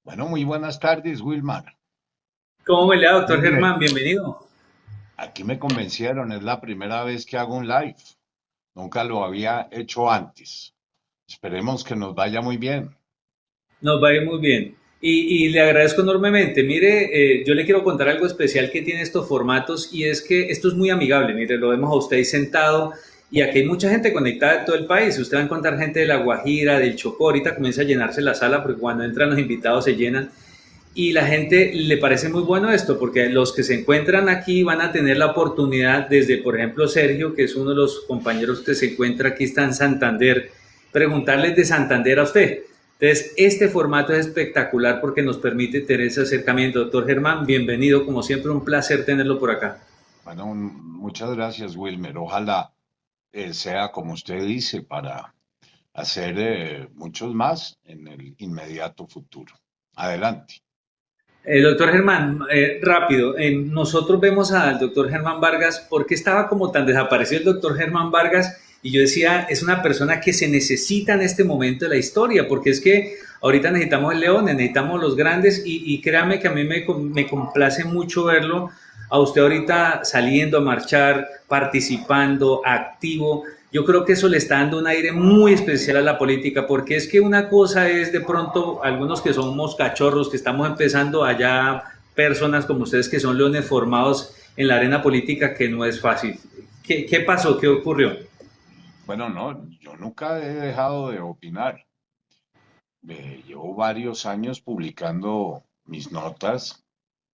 Bueno, muy buenas tardes, Wilmar. ¿Cómo me le da, doctor Mire, Germán? Bienvenido. aquí me convencieron, es la primera vez que hago un live. Nunca lo había hecho antes. Esperemos que nos vaya muy bien. Nos va a ir muy bien. Y le agradezco enormemente. Mire, yo le quiero contar algo especial que tiene estos formatos y es que esto es muy amigable. Mire, lo vemos a usted ahí sentado y aquí hay mucha gente conectada de todo el país. Usted va a encontrar gente de La Guajira, del Chocó. Ahorita comienza a llenarse la sala porque cuando entran los invitados se llenan. Y la gente le parece muy bueno esto, porque los que se encuentran aquí van a tener la oportunidad, desde, por ejemplo, Sergio, que es uno de los compañeros que se encuentra aquí, está en Santander, preguntarles de Santander a usted. Entonces, este formato es espectacular porque nos permite tener ese acercamiento. Doctor Germán, bienvenido, como siempre, un placer tenerlo por acá. Bueno, muchas gracias, Wilmer. Ojalá sea como usted dice para hacer muchos más en el inmediato futuro. Adelante. Doctor Germán, rápido, nosotros vemos al doctor Germán Vargas, ¿por qué estaba como tan desaparecido el doctor Germán Vargas? Y yo decía, es una persona que se necesita en este momento de la historia, porque es que ahorita necesitamos el león, necesitamos los grandes, y créame que a mí me complace mucho verlo, a usted ahorita saliendo a marchar, participando, activo. Yo creo que eso le está dando un aire muy especial a la política, porque es que una cosa es de pronto algunos que somos cachorros, que estamos empezando allá, personas como ustedes que son leones formados en la arena política, que no es fácil. ¿Qué pasó? ¿Qué ocurrió? Bueno, no, yo nunca he dejado de opinar. Llevo varios años publicando mis notas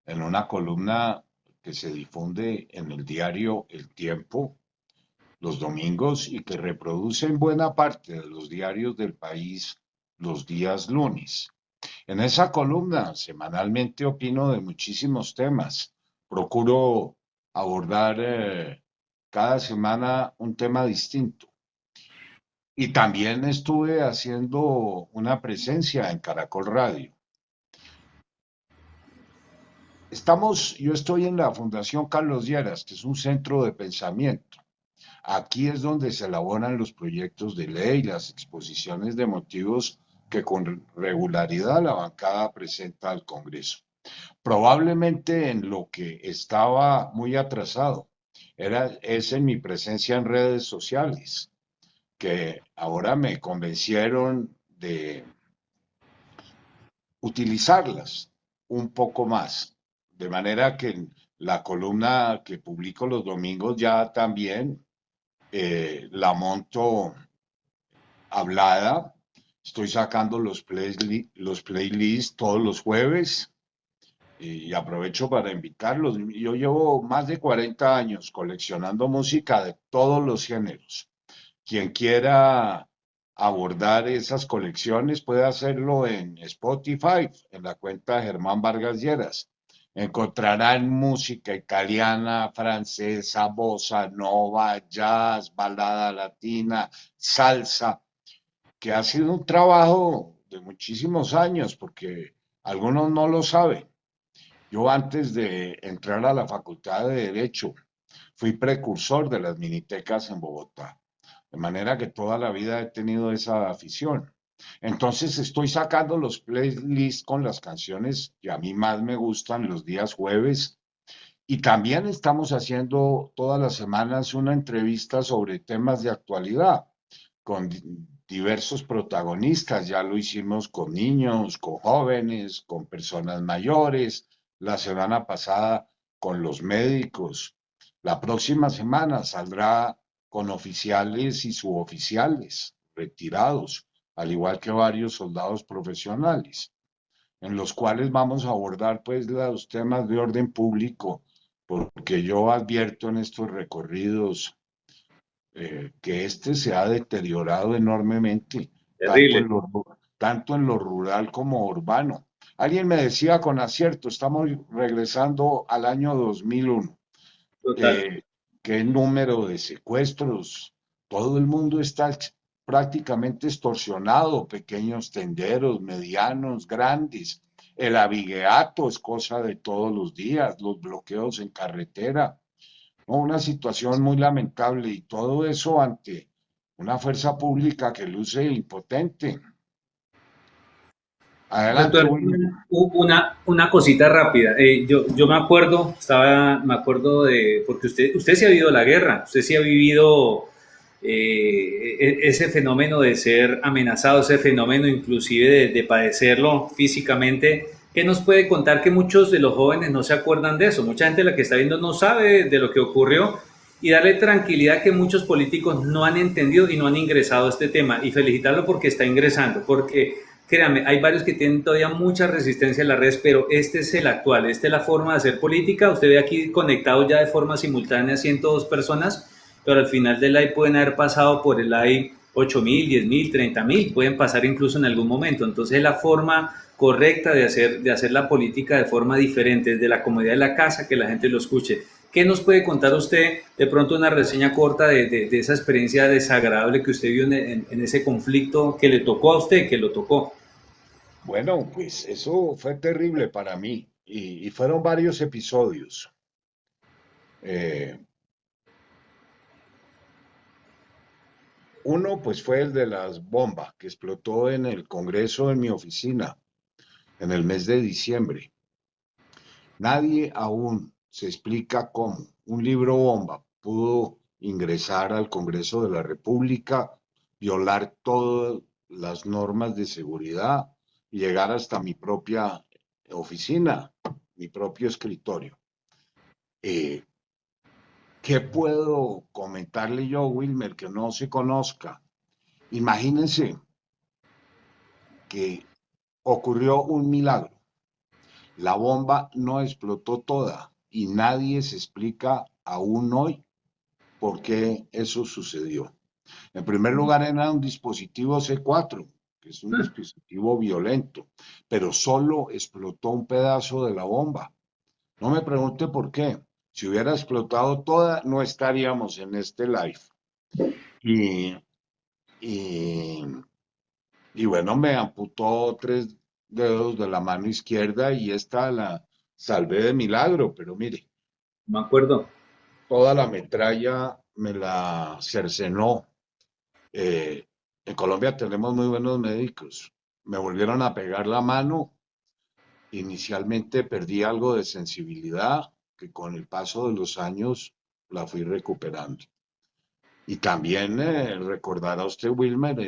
en una columna que se difunde en el diario El Tiempo los domingos y que reproduce en buena parte de los diarios del país los días lunes. En esa columna semanalmente opino de muchísimos temas. Procuro abordar cada semana un tema distinto. Y también estuve haciendo una presencia en Caracol Radio. Yo estoy en la Fundación Carlos Lleras, que es un centro de pensamiento. Aquí es donde se elaboran los proyectos de ley, las exposiciones de motivos que con regularidad la bancada presenta al Congreso. Probablemente en lo que estaba muy atrasado es en mi presencia en redes sociales, que ahora me convencieron de utilizarlas un poco más. De manera que la columna que publico los domingos ya también la monto hablada. Estoy sacando los playlists todos los jueves y aprovecho para invitarlos. Yo llevo más de 40 años coleccionando música de todos los géneros. Quien quiera abordar esas colecciones puede hacerlo en Spotify, en la cuenta Germán Vargas Lleras. Encontrarán música italiana, francesa, bossa nova, jazz, balada latina, salsa, que ha sido un trabajo de muchísimos años, porque algunos no lo saben. Yo antes de entrar a la Facultad de Derecho fui precursor de las minitecas en Bogotá, de manera que toda la vida he tenido esa afición. Entonces estoy sacando los playlists con las canciones que a mí más me gustan los días jueves y también estamos haciendo todas las semanas una entrevista sobre temas de actualidad con diversos protagonistas. Ya lo hicimos con niños, con jóvenes, con personas mayores. La semana pasada con los médicos. La próxima semana saldrá con oficiales y suboficiales retirados, al igual que varios soldados profesionales, en los cuales vamos a abordar pues los temas de orden público, porque yo advierto en estos recorridos que este se ha deteriorado enormemente, Terrible. tanto en lo rural como urbano. Alguien me decía con acierto, estamos regresando al año 2001. Total. eh, qué número de secuestros, todo el mundo está prácticamente extorsionado, pequeños tenderos, medianos, grandes. El abigeato es cosa de todos los días, los bloqueos en carretera, ¿no? Una situación muy lamentable y todo eso ante una fuerza pública que luce impotente. Adelante, Doctor, Wilmer. una cosita rápida. Yo me acuerdo de, porque usted sí ha vivido la guerra, usted sí ha vivido ese fenómeno de ser amenazado, ese fenómeno inclusive de padecerlo físicamente. ¿Qué nos puede contar que muchos de los jóvenes no se acuerdan de eso? Mucha gente la que está viendo no sabe de lo que ocurrió y darle tranquilidad que muchos políticos no han entendido y no han ingresado a este tema y felicitarlo porque está ingresando, porque créanme, hay varios que tienen todavía mucha resistencia en las redes, pero este es el actual, esta es la forma de hacer política. Usted ve aquí conectado ya de forma simultánea 102 personas, pero al final del live pueden haber pasado por el live 8.000, 10.000, 30.000, pueden pasar incluso en algún momento. Entonces es la forma correcta de hacer la política de forma diferente, desde la comodidad de la casa, que la gente lo escuche. ¿Qué nos puede contar usted de pronto una reseña corta de esa experiencia desagradable que usted vio en ese conflicto que le tocó a usted, que lo tocó? Bueno, pues eso fue terrible para mí y fueron varios episodios. Eh, Uno, pues fue el de las bombas que explotó en el Congreso en mi oficina en el mes de diciembre. Nadie aún se explica cómo un libro bomba pudo ingresar al Congreso de la República, violar todas las normas de seguridad y llegar hasta mi propia oficina, mi propio escritorio. Eh, ¿Qué puedo comentarle yo, Wilmer, que no se conozca? Imagínense que ocurrió un milagro. La bomba no explotó toda y nadie se explica aún hoy por qué eso sucedió. En primer lugar, era un dispositivo C4, que es un dispositivo violento, pero solo explotó un pedazo de la bomba. No me pregunte por qué. Si hubiera explotado toda, no estaríamos en este live. Y, y, y bueno, me amputó 3 dedos de la mano izquierda y esta la salvé de milagro, pero mire, Me acuerdo. toda la metralla me la cercenó. Eh, en Colombia tenemos muy buenos médicos. Me volvieron a pegar la mano. Inicialmente perdí algo de sensibilidad, que con el paso de los años la fui recuperando. Y también recordará usted, Wilmer,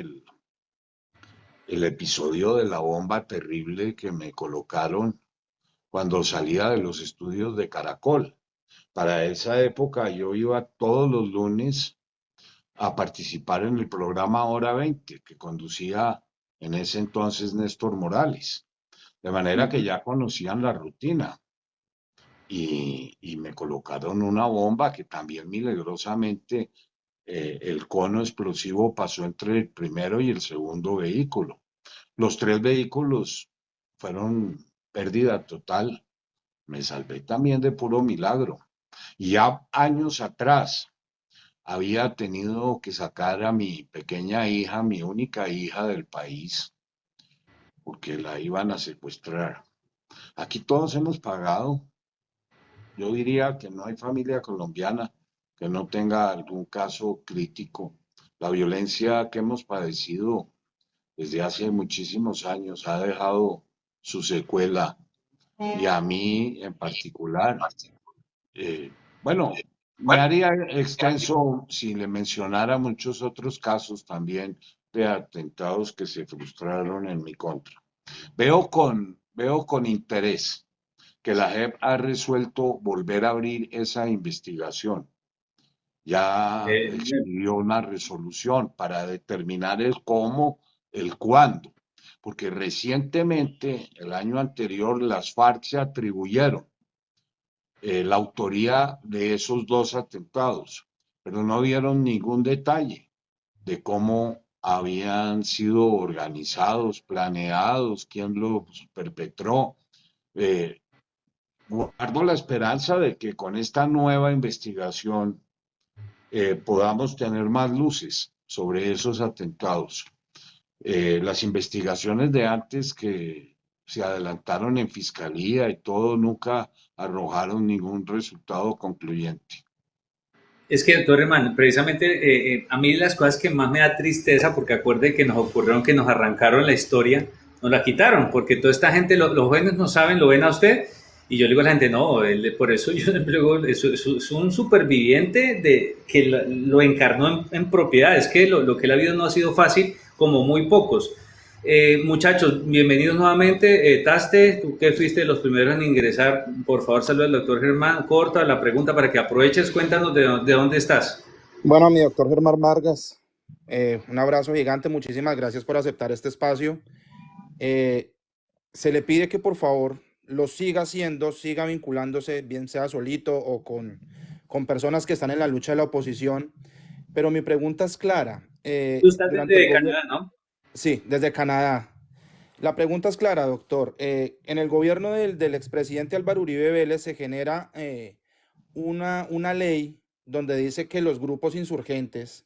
el episodio de la bomba terrible que me colocaron cuando salía de los estudios de Caracol. Para esa época yo iba todos los lunes a participar en el programa Hora 20 que conducía en ese entonces Néstor Morales. De manera que ya conocían la rutina y me colocaron una bomba que también milagrosamente el cono explosivo pasó entre el primero y el segundo vehículo. Los 3 vehículos fueron pérdida total. Me salvé también de puro milagro. Y ya años atrás había tenido que sacar a mi pequeña hija, mi única hija del país, porque la iban a secuestrar. Aquí todos hemos pagado. Yo diría que no hay familia colombiana que no tenga algún caso crítico. La violencia que hemos padecido desde hace muchísimos años ha dejado su secuela y a mí en particular, bueno, me haría extenso si le mencionara muchos otros casos también de atentados que se frustraron en mi contra. Veo con interés que la JEP ha resuelto volver a abrir esa investigación. Ya Eh, expidió una resolución para determinar el cómo, el cuándo, porque recientemente, el año anterior, las FARC se atribuyeron la autoría de esos 2 atentados, pero no dieron ningún detalle de cómo habían sido organizados, planeados, quién los perpetró. Eh, Guardo la esperanza de que con esta nueva investigación podamos tener más luces sobre esos atentados. Las investigaciones de antes que se adelantaron en fiscalía y todo nunca arrojaron ningún resultado concluyente. es que, doctor Herman, precisamente a mí las cosas que más me da tristeza, porque acuerde que nos ocurrieron, que nos arrancaron la historia, nos la quitaron, porque toda esta gente, los jóvenes no saben, lo ven a usted, y yo le digo a la gente, no, por eso yo le digo, es un superviviente de, que lo encarnó en propiedad, es que lo que él ha habido no ha sido fácil, como muy pocos. Muchachos, bienvenidos nuevamente. Taste, tú que fuiste de los primeros en ingresar, por favor saluda al doctor Germán. Corta la pregunta para que aproveches, cuéntanos de dónde estás. Bueno, mi doctor Germán Vargas, un abrazo gigante, muchísimas gracias por aceptar este espacio. Eh, Se le pide que por favor lo siga haciendo, siga vinculándose, bien sea solito o con personas que están en la lucha de la oposición. Pero mi pregunta es clara. Tú estás Durante el desde gobierno, Canadá, ¿no? sí, desde Canadá. La pregunta es clara, doctor. En el gobierno del expresidente Álvaro Uribe Vélez se genera una ley donde dice que los grupos insurgentes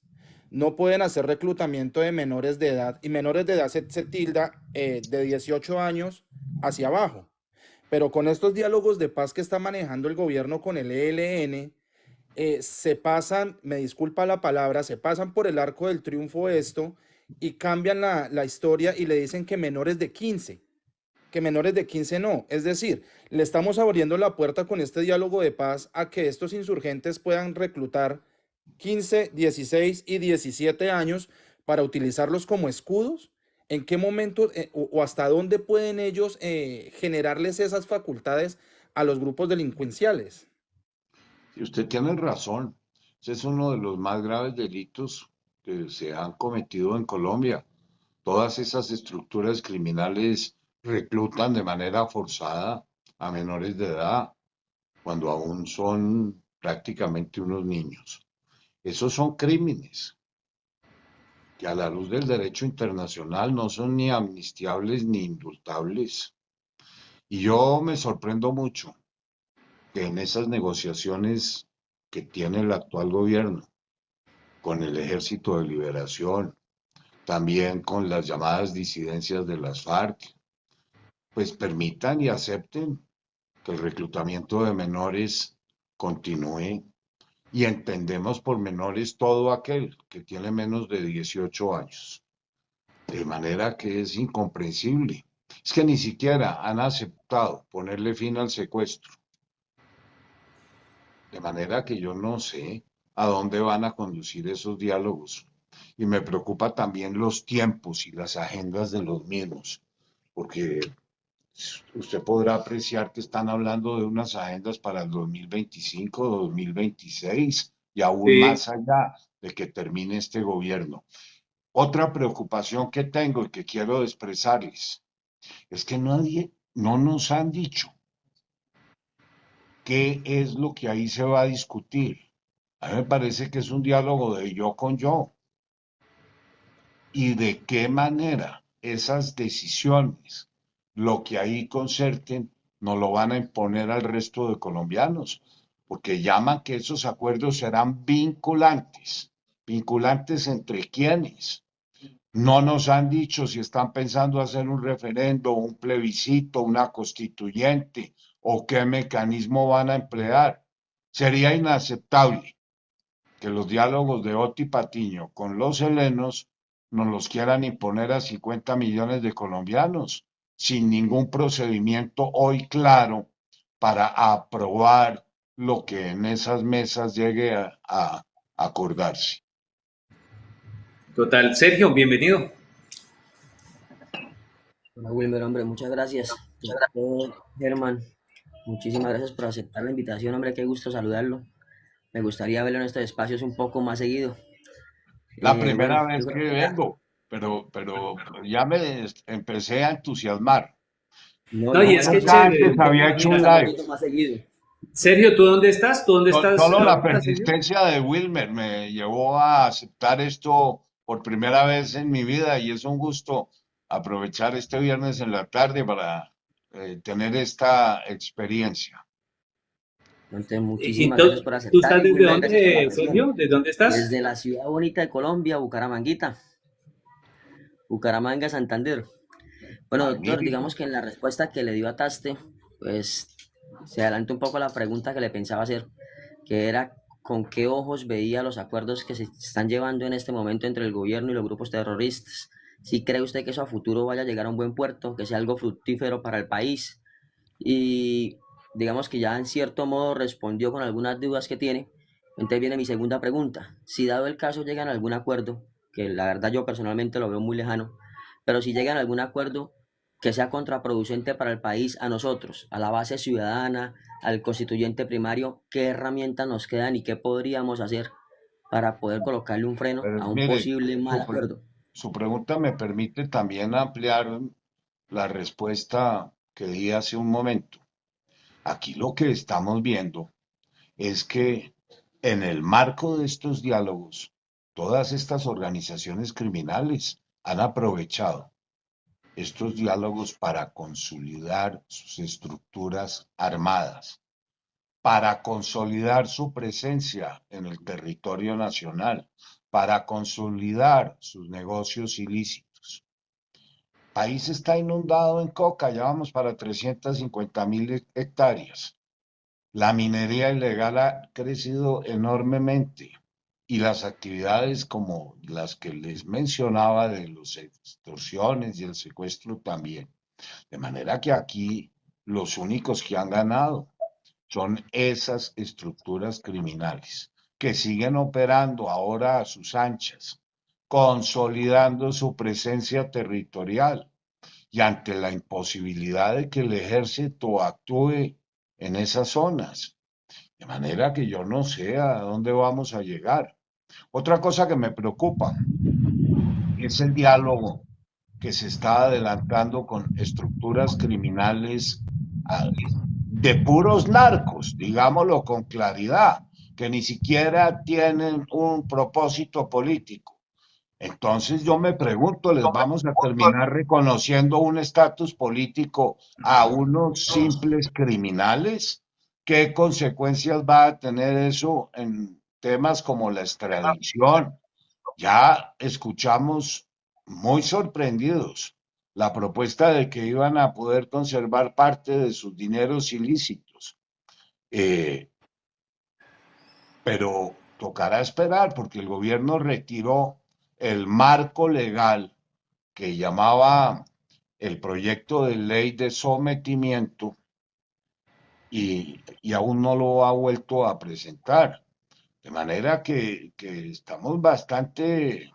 no pueden hacer reclutamiento de menores de edad, y menores de edad se tilda de 18 años hacia abajo. Pero con estos diálogos de paz que está manejando el gobierno con el ELN, se pasan, me disculpa la palabra, se pasan por el arco del triunfo esto y cambian la historia y le dicen que menores de 15, que menores de 15 no. Es decir, le estamos abriendo la puerta con este diálogo de paz a que estos insurgentes puedan reclutar 15, 16 y 17 años para utilizarlos como escudos. ¿En qué momento o hasta dónde pueden ellos generarles esas facultades a los grupos delincuenciales? Y usted tiene razón. Ese es uno de los más graves delitos que se han cometido en Colombia. Todas esas estructuras criminales reclutan de manera forzada a menores de edad cuando aún son prácticamente unos niños. Esos son crímenes que a la luz del derecho internacional no son ni amnistiables ni indultables. Y yo me sorprendo mucho que en esas negociaciones que tiene el actual gobierno con el Ejército de Liberación, también con las llamadas disidencias de las FARC, pues permitan y acepten que el reclutamiento de menores continúe, y entendemos por menores todo aquel que tiene menos de 18 años. De manera que es incomprensible. Es que ni siquiera han aceptado ponerle fin al secuestro. De manera que yo no sé a dónde van a conducir esos diálogos. Y me preocupa también los tiempos y las agendas de los mismos, porque usted podrá apreciar que están hablando de unas agendas para el 2025, 2026 y aún Sí. más allá de que termine este gobierno. Otra preocupación que tengo y que quiero expresarles es que no nos han dicho qué es lo que ahí se va a discutir. A mí me parece que es un diálogo de yo con yo, y de qué manera esas decisiones, lo que ahí concerten, nos lo van a imponer al resto de colombianos, porque llaman que esos acuerdos serán vinculantes. ¿Vinculantes entre quiénes? No nos han dicho si están pensando hacer un referendo, un plebiscito, una constituyente o qué mecanismo van a emplear. Sería inaceptable que los diálogos de Oti Patiño con los helenos nos los quieran imponer a 50 millones de colombianos sin ningún procedimiento hoy claro para aprobar lo que en esas mesas llegue a acordarse. Total. Sergio, bienvenido. Hola Wilmer, hombre, muchas gracias. Doctor Germán, muchísimas gracias por aceptar la invitación, hombre, qué gusto saludarlo. Me gustaría verlo en estos espacios un poco más seguido. La Bueno, primera yo vez creo que que ya, vengo, pero ya me empecé a entusiasmar. no, No, y y qué es bueno que Nunca que antes chévere. usted había como hecho así un está un live. poquito más seguido. Sergio, ¿tú dónde estás? ¿Tú dónde estás Solo la ahorita, Sergio? persistencia de Wilmer me llevó a aceptar esto por primera vez en mi vida, y es un gusto aprovechar este viernes en la tarde para tener esta experiencia. Entonces, ¿Y muchísimas tú, gracias por tú aceptar estás y desde Wilmer, gracias por la dónde, presión. Sergio? ¿De dónde estás? Desde la ciudad bonita de Colombia, Bucaramanguita, Bucaramanga, Santander. Bueno, doctor, Magnífico. digamos que en la respuesta que le dio a Taste, pues se adelanta un poco la pregunta que le pensaba hacer, que era con qué ojos veía los acuerdos que se están llevando en este momento entre el gobierno y los grupos terroristas. si cree usted que eso a futuro vaya a llegar a un buen puerto, que sea algo fructífero para el país y digamos que ya en cierto modo respondió con algunas dudas que tiene. Entonces viene mi segunda pregunta. Si dado el caso llegan a algún acuerdo, que la verdad yo personalmente lo veo muy lejano, pero si llegan a algún acuerdo que sea contraproducente para el país, a nosotros, a la base ciudadana, al constituyente primario, ¿qué herramientas nos quedan y qué podríamos hacer para poder colocarle un freno Pero a un mire, posible mal su, pre- acuerdo? su pregunta me permite también ampliar la respuesta que di hace un momento. Aquí lo que estamos viendo es que en el marco de estos diálogos, todas estas organizaciones criminales han aprovechado estos diálogos para consolidar sus estructuras armadas, para consolidar su presencia en el territorio nacional, para consolidar sus negocios ilícitos. El país está inundado en coca, ya vamos para 350.000 hectáreas. La minería ilegal ha crecido enormemente y las actividades como las que les mencionaba de las extorsiones y el secuestro también. De manera que aquí los únicos que han ganado son esas estructuras criminales que siguen operando ahora a sus anchas, consolidando su presencia territorial y ante la imposibilidad de que el ejército actúe en esas zonas. De manera que yo no sé a dónde vamos a llegar. Otra cosa que me preocupa es el diálogo que se está adelantando con estructuras criminales ah, de puros narcos, digámoslo con claridad, que ni siquiera tienen un propósito político. Entonces yo me pregunto, ¿les vamos a terminar reconociendo un estatus político a unos simples criminales? ¿Qué consecuencias va a tener eso en temas como la extradición? Ya escuchamos muy sorprendidos la propuesta de que iban a poder conservar parte de sus dineros ilícitos. Eh, pero tocará esperar porque el gobierno retiró el marco legal que llamaba el proyecto de ley de sometimiento y aún no lo ha vuelto a presentar. De manera que estamos bastante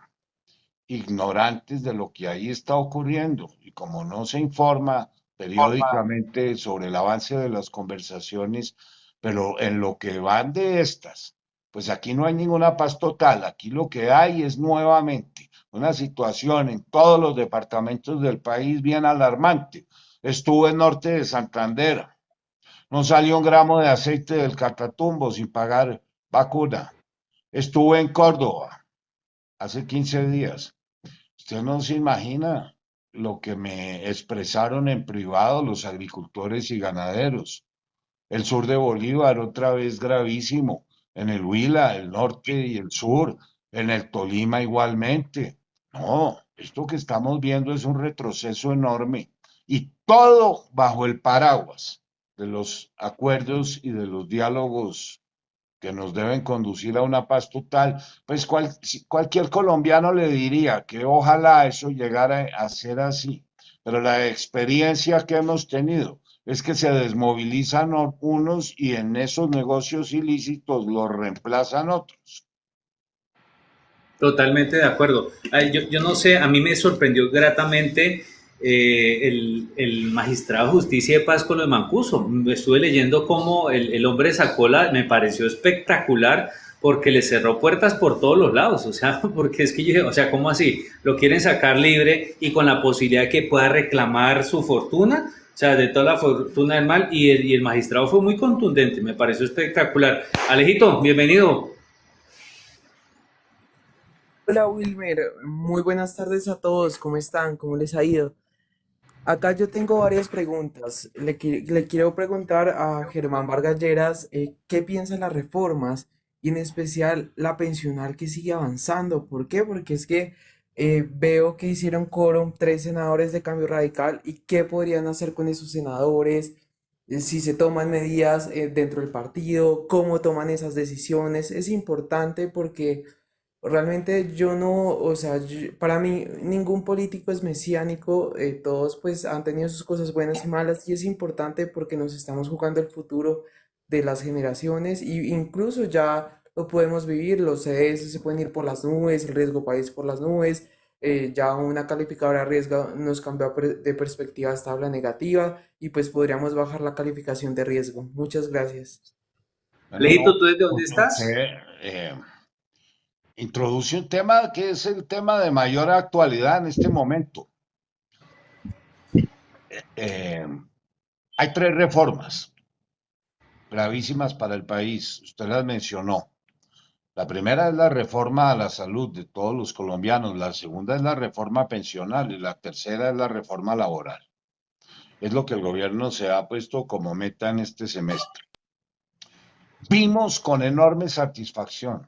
ignorantes de lo que ahí está ocurriendo y como no se informa periódicamente sobre el avance de las conversaciones, pero en lo que van de estas, pues aquí no hay ninguna paz total, aquí lo que hay es nuevamente una situación en todos los departamentos del país bien alarmante. Estuve en norte de Santander, no salió un gramo de aceite del Catatumbo sin pagar vacuna. Estuve en Córdoba hace 15 días. Usted no se imagina lo que me expresaron en privado los agricultores y ganaderos. El sur de Bolívar, otra vez gravísimo. En el Huila, el norte y el sur. En el Tolima igualmente. No, esto que estamos viendo es un retroceso enorme. Y todo bajo el paraguas de los acuerdos y de los diálogos que nos deben conducir a una paz total, pues cualquier colombiano le diría que ojalá eso llegara a ser así, pero la experiencia que hemos tenido es que se desmovilizan unos y en esos negocios ilícitos los reemplazan otros. Totalmente de acuerdo. Ay, yo no sé, a mí me sorprendió gratamente el magistrado de justicia de paz con lo de Mancuso. Estuve leyendo cómo el hombre sacó me pareció espectacular porque le cerró puertas por todos los lados. O sea, porque es que yo, o sea, ¿cómo así? Lo quieren sacar libre y con la posibilidad de que pueda reclamar su fortuna. O sea, de toda la fortuna del mal. Y el magistrado fue muy contundente, me pareció espectacular. Alejito, bienvenido. Hola Wilmer, muy buenas tardes a todos, ¿cómo están? ¿Cómo les ha ido? Acá yo tengo varias preguntas. Le quiero preguntar a Germán Vargas Lleras qué piensa de las reformas y en especial la pensional que sigue avanzando. ¿Por qué? Porque es que veo que hicieron quórum 3 senadores de Cambio Radical y qué podrían hacer con esos senadores, si se toman medidas dentro del partido, cómo toman esas decisiones. Es importante porque Realmente yo no, o sea, para mí ningún político es mesiánico, todos pues han tenido sus cosas buenas y malas y es importante porque nos estamos jugando el futuro de las generaciones y incluso ya lo podemos vivir, los CS se pueden ir por las nubes, el riesgo país por las nubes, ya una calificadora riesgo nos cambió de perspectiva estable a negativa y pues podríamos bajar la calificación de riesgo. Muchas gracias. Bueno, Leito, no, ¿tú desde dónde porque estás? usted introduce un tema que es el tema de mayor actualidad en este momento. Eh, Hay tres reformas gravísimas para el país. Usted las mencionó. La primera es la reforma a la salud de todos los colombianos, la segunda es la reforma pensional y la tercera es la reforma laboral. Es lo que el gobierno se ha puesto como meta en este semestre. Vimos con enorme satisfacción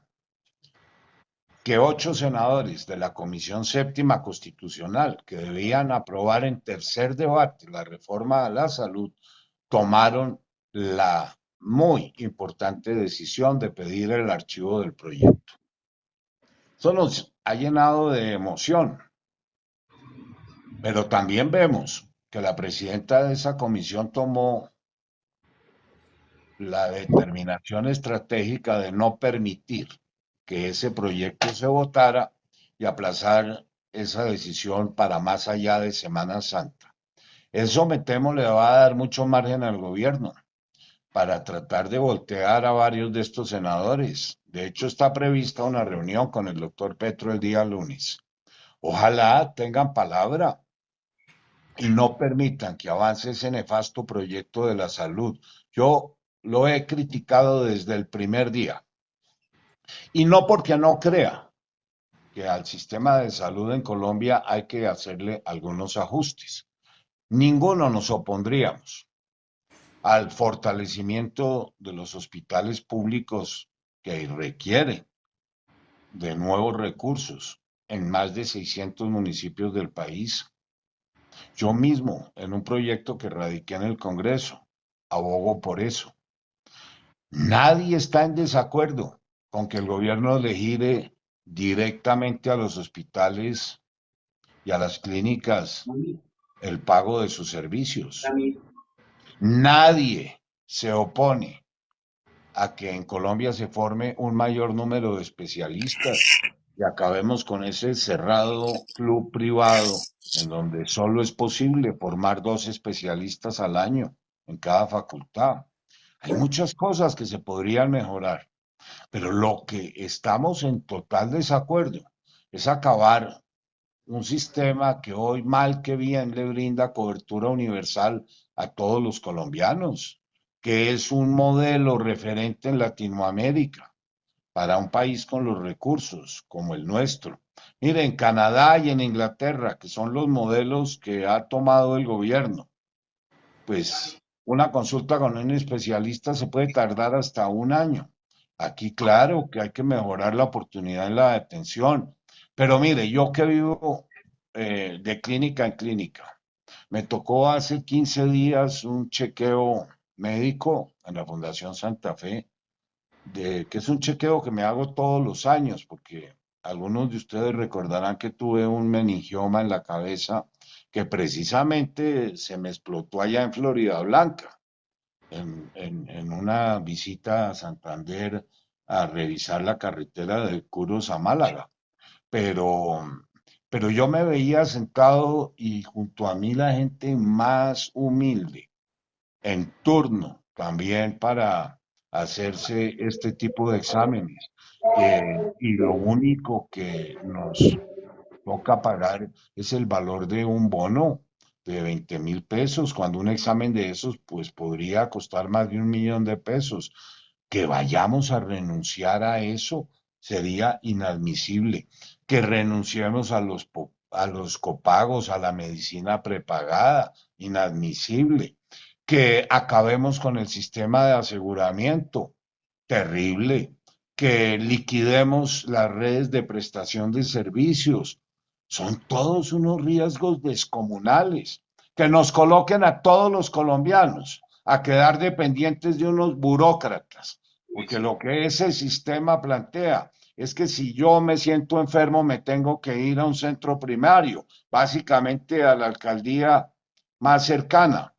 que 8 senadores de la Comisión Séptima Constitucional, que debían aprobar en tercer debate la reforma a la salud, tomaron la muy importante decisión de pedir el archivo del proyecto. Eso nos ha llenado de emoción, pero también vemos que la presidenta de esa comisión tomó la determinación estratégica de no permitir que ese proyecto se votara y aplazar esa decisión para más allá de Semana Santa. Eso me temo le va a dar mucho margen al gobierno para tratar de voltear a varios de estos senadores. De hecho, está prevista una reunión con el doctor Petro el día lunes. Ojalá tengan palabra y no permitan que avance ese nefasto proyecto de la salud. Yo lo he criticado desde el primer día y no porque no crea que al sistema de salud en Colombia hay que hacerle algunos ajustes. Ninguno nos opondríamos al fortalecimiento de los hospitales públicos que requiere de nuevos recursos en más de 600 municipios del país. Yo mismo, en un proyecto que radiqué en el Congreso, abogo por eso. Nadie está en desacuerdo con que el gobierno le gire directamente a los hospitales y a las clínicas el pago de sus servicios. Nadie se opone a que en Colombia se forme un mayor número de especialistas y acabemos con ese cerrado club privado en donde solo es posible formar 2 especialistas al año en cada facultad. Hay muchas cosas que se podrían mejorar, pero lo que estamos en total desacuerdo es acabar un sistema que hoy mal que bien le brinda cobertura universal a todos los colombianos, que es un modelo referente en Latinoamérica para un país con los recursos como el nuestro. Mire, en Canadá y en Inglaterra, que son los modelos que ha tomado el gobierno, pues una consulta con un especialista se puede tardar hasta un año. Aquí, claro que hay que mejorar la oportunidad en la detención. Pero mire, yo que vivo de clínica en clínica, me tocó hace 15 días un chequeo médico en la Fundación Santa Fe, que es un chequeo que me hago todos los años, porque algunos de ustedes recordarán que tuve un meningioma en la cabeza que precisamente se me explotó allá en Florida Blanca, en una visita a Santander a revisar la carretera de Curos a Málaga. Pero, pero yo me veía sentado y junto a mí la gente más humilde, en turno también para hacerse este tipo de exámenes. Y lo único que nos toca pagar es el valor de un bono de 20.000 pesos, cuando un examen de esos pues podría costar más de 1 millón de pesos. Que vayamos a renunciar a eso sería inadmisible. Que renunciemos a los copagos, a la medicina prepagada, inadmisible. Que acabemos con el sistema de aseguramiento, terrible. Que liquidemos las redes de prestación de servicios, son todos unos riesgos descomunales. Que nos coloquen a todos los colombianos a quedar dependientes de unos burócratas, porque lo que ese sistema plantea es que si yo me siento enfermo me tengo que ir a un centro primario, básicamente a la alcaldía más cercana,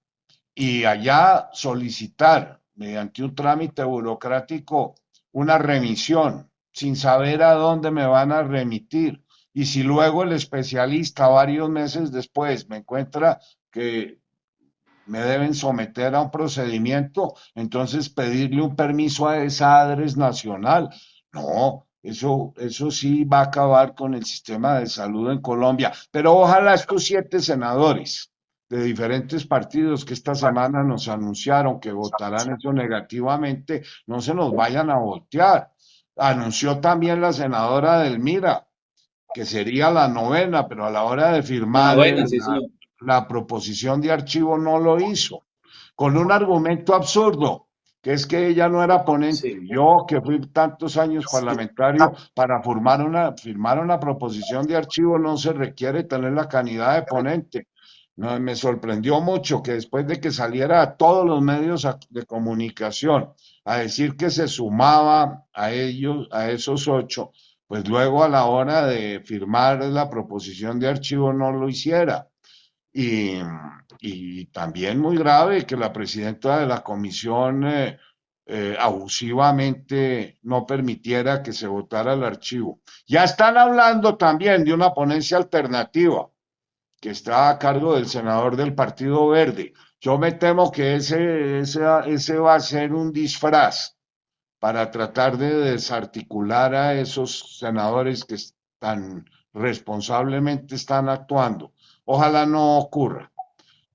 y allá solicitar mediante un trámite burocrático una remisión sin saber a dónde me van a remitir. Y si luego el especialista varios meses después me encuentra que me deben someter a un procedimiento, entonces pedirle un permiso a esa adres nacional. No, eso sí va a acabar con el sistema de salud en Colombia. Pero ojalá estos 7 senadores de diferentes partidos que esta semana nos anunciaron que votarán eso negativamente, no se nos vayan a voltear. Anunció también la senadora Delmira que sería la novena, pero a la hora de La firmar novena, sí, señor. la proposición de archivo no lo hizo, con un argumento absurdo, que es que ella no era ponente. Sí. Yo, que fui tantos años parlamentario, para firmar una proposición de archivo no se requiere tener la calidad de ponente. No, me sorprendió mucho que después de que saliera a todos los medios de comunicación a decir que se sumaba a ellos, a esos 8, pues luego a la hora de firmar la proposición de archivo no lo hiciera. Y, y también muy grave que la presidenta de la comisión abusivamente no permitiera que se votara el archivo. Ya están hablando también de una ponencia alternativa que está a cargo del senador del Partido Verde. Yo me temo que ese va a ser un disfraz para tratar de desarticular a esos senadores que tan responsablemente están actuando. Ojalá no ocurra.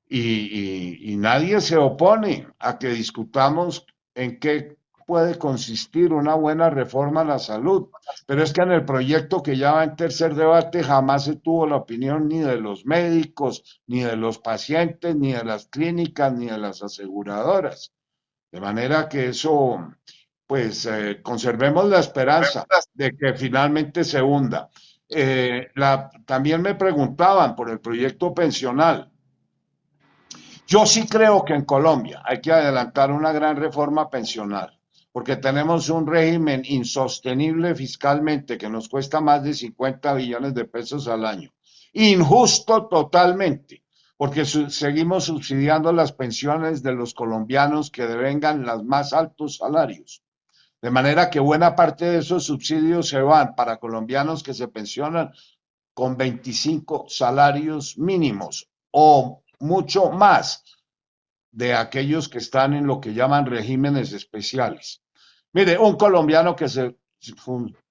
Y nadie se opone a que discutamos en qué puede consistir una buena reforma a la salud. Pero es que en el proyecto que ya va en tercer debate jamás se tuvo la opinión ni de los médicos, ni de los pacientes, ni de las clínicas, ni de las aseguradoras. De manera que eso, pues, conservemos la esperanza de que finalmente se hunda. También me preguntaban por el proyecto pensional. Yo sí creo que en Colombia hay que adelantar una gran reforma pensional, porque tenemos un régimen insostenible fiscalmente que nos cuesta más de 50 billones de pesos al año. Injusto totalmente, porque seguimos subsidiando las pensiones de los colombianos que devengan los más altos salarios. De manera que buena parte de esos subsidios se van para colombianos que se pensionan con 25 salarios mínimos o mucho más de aquellos que están en lo que llaman regímenes especiales. Mire, un colombiano que se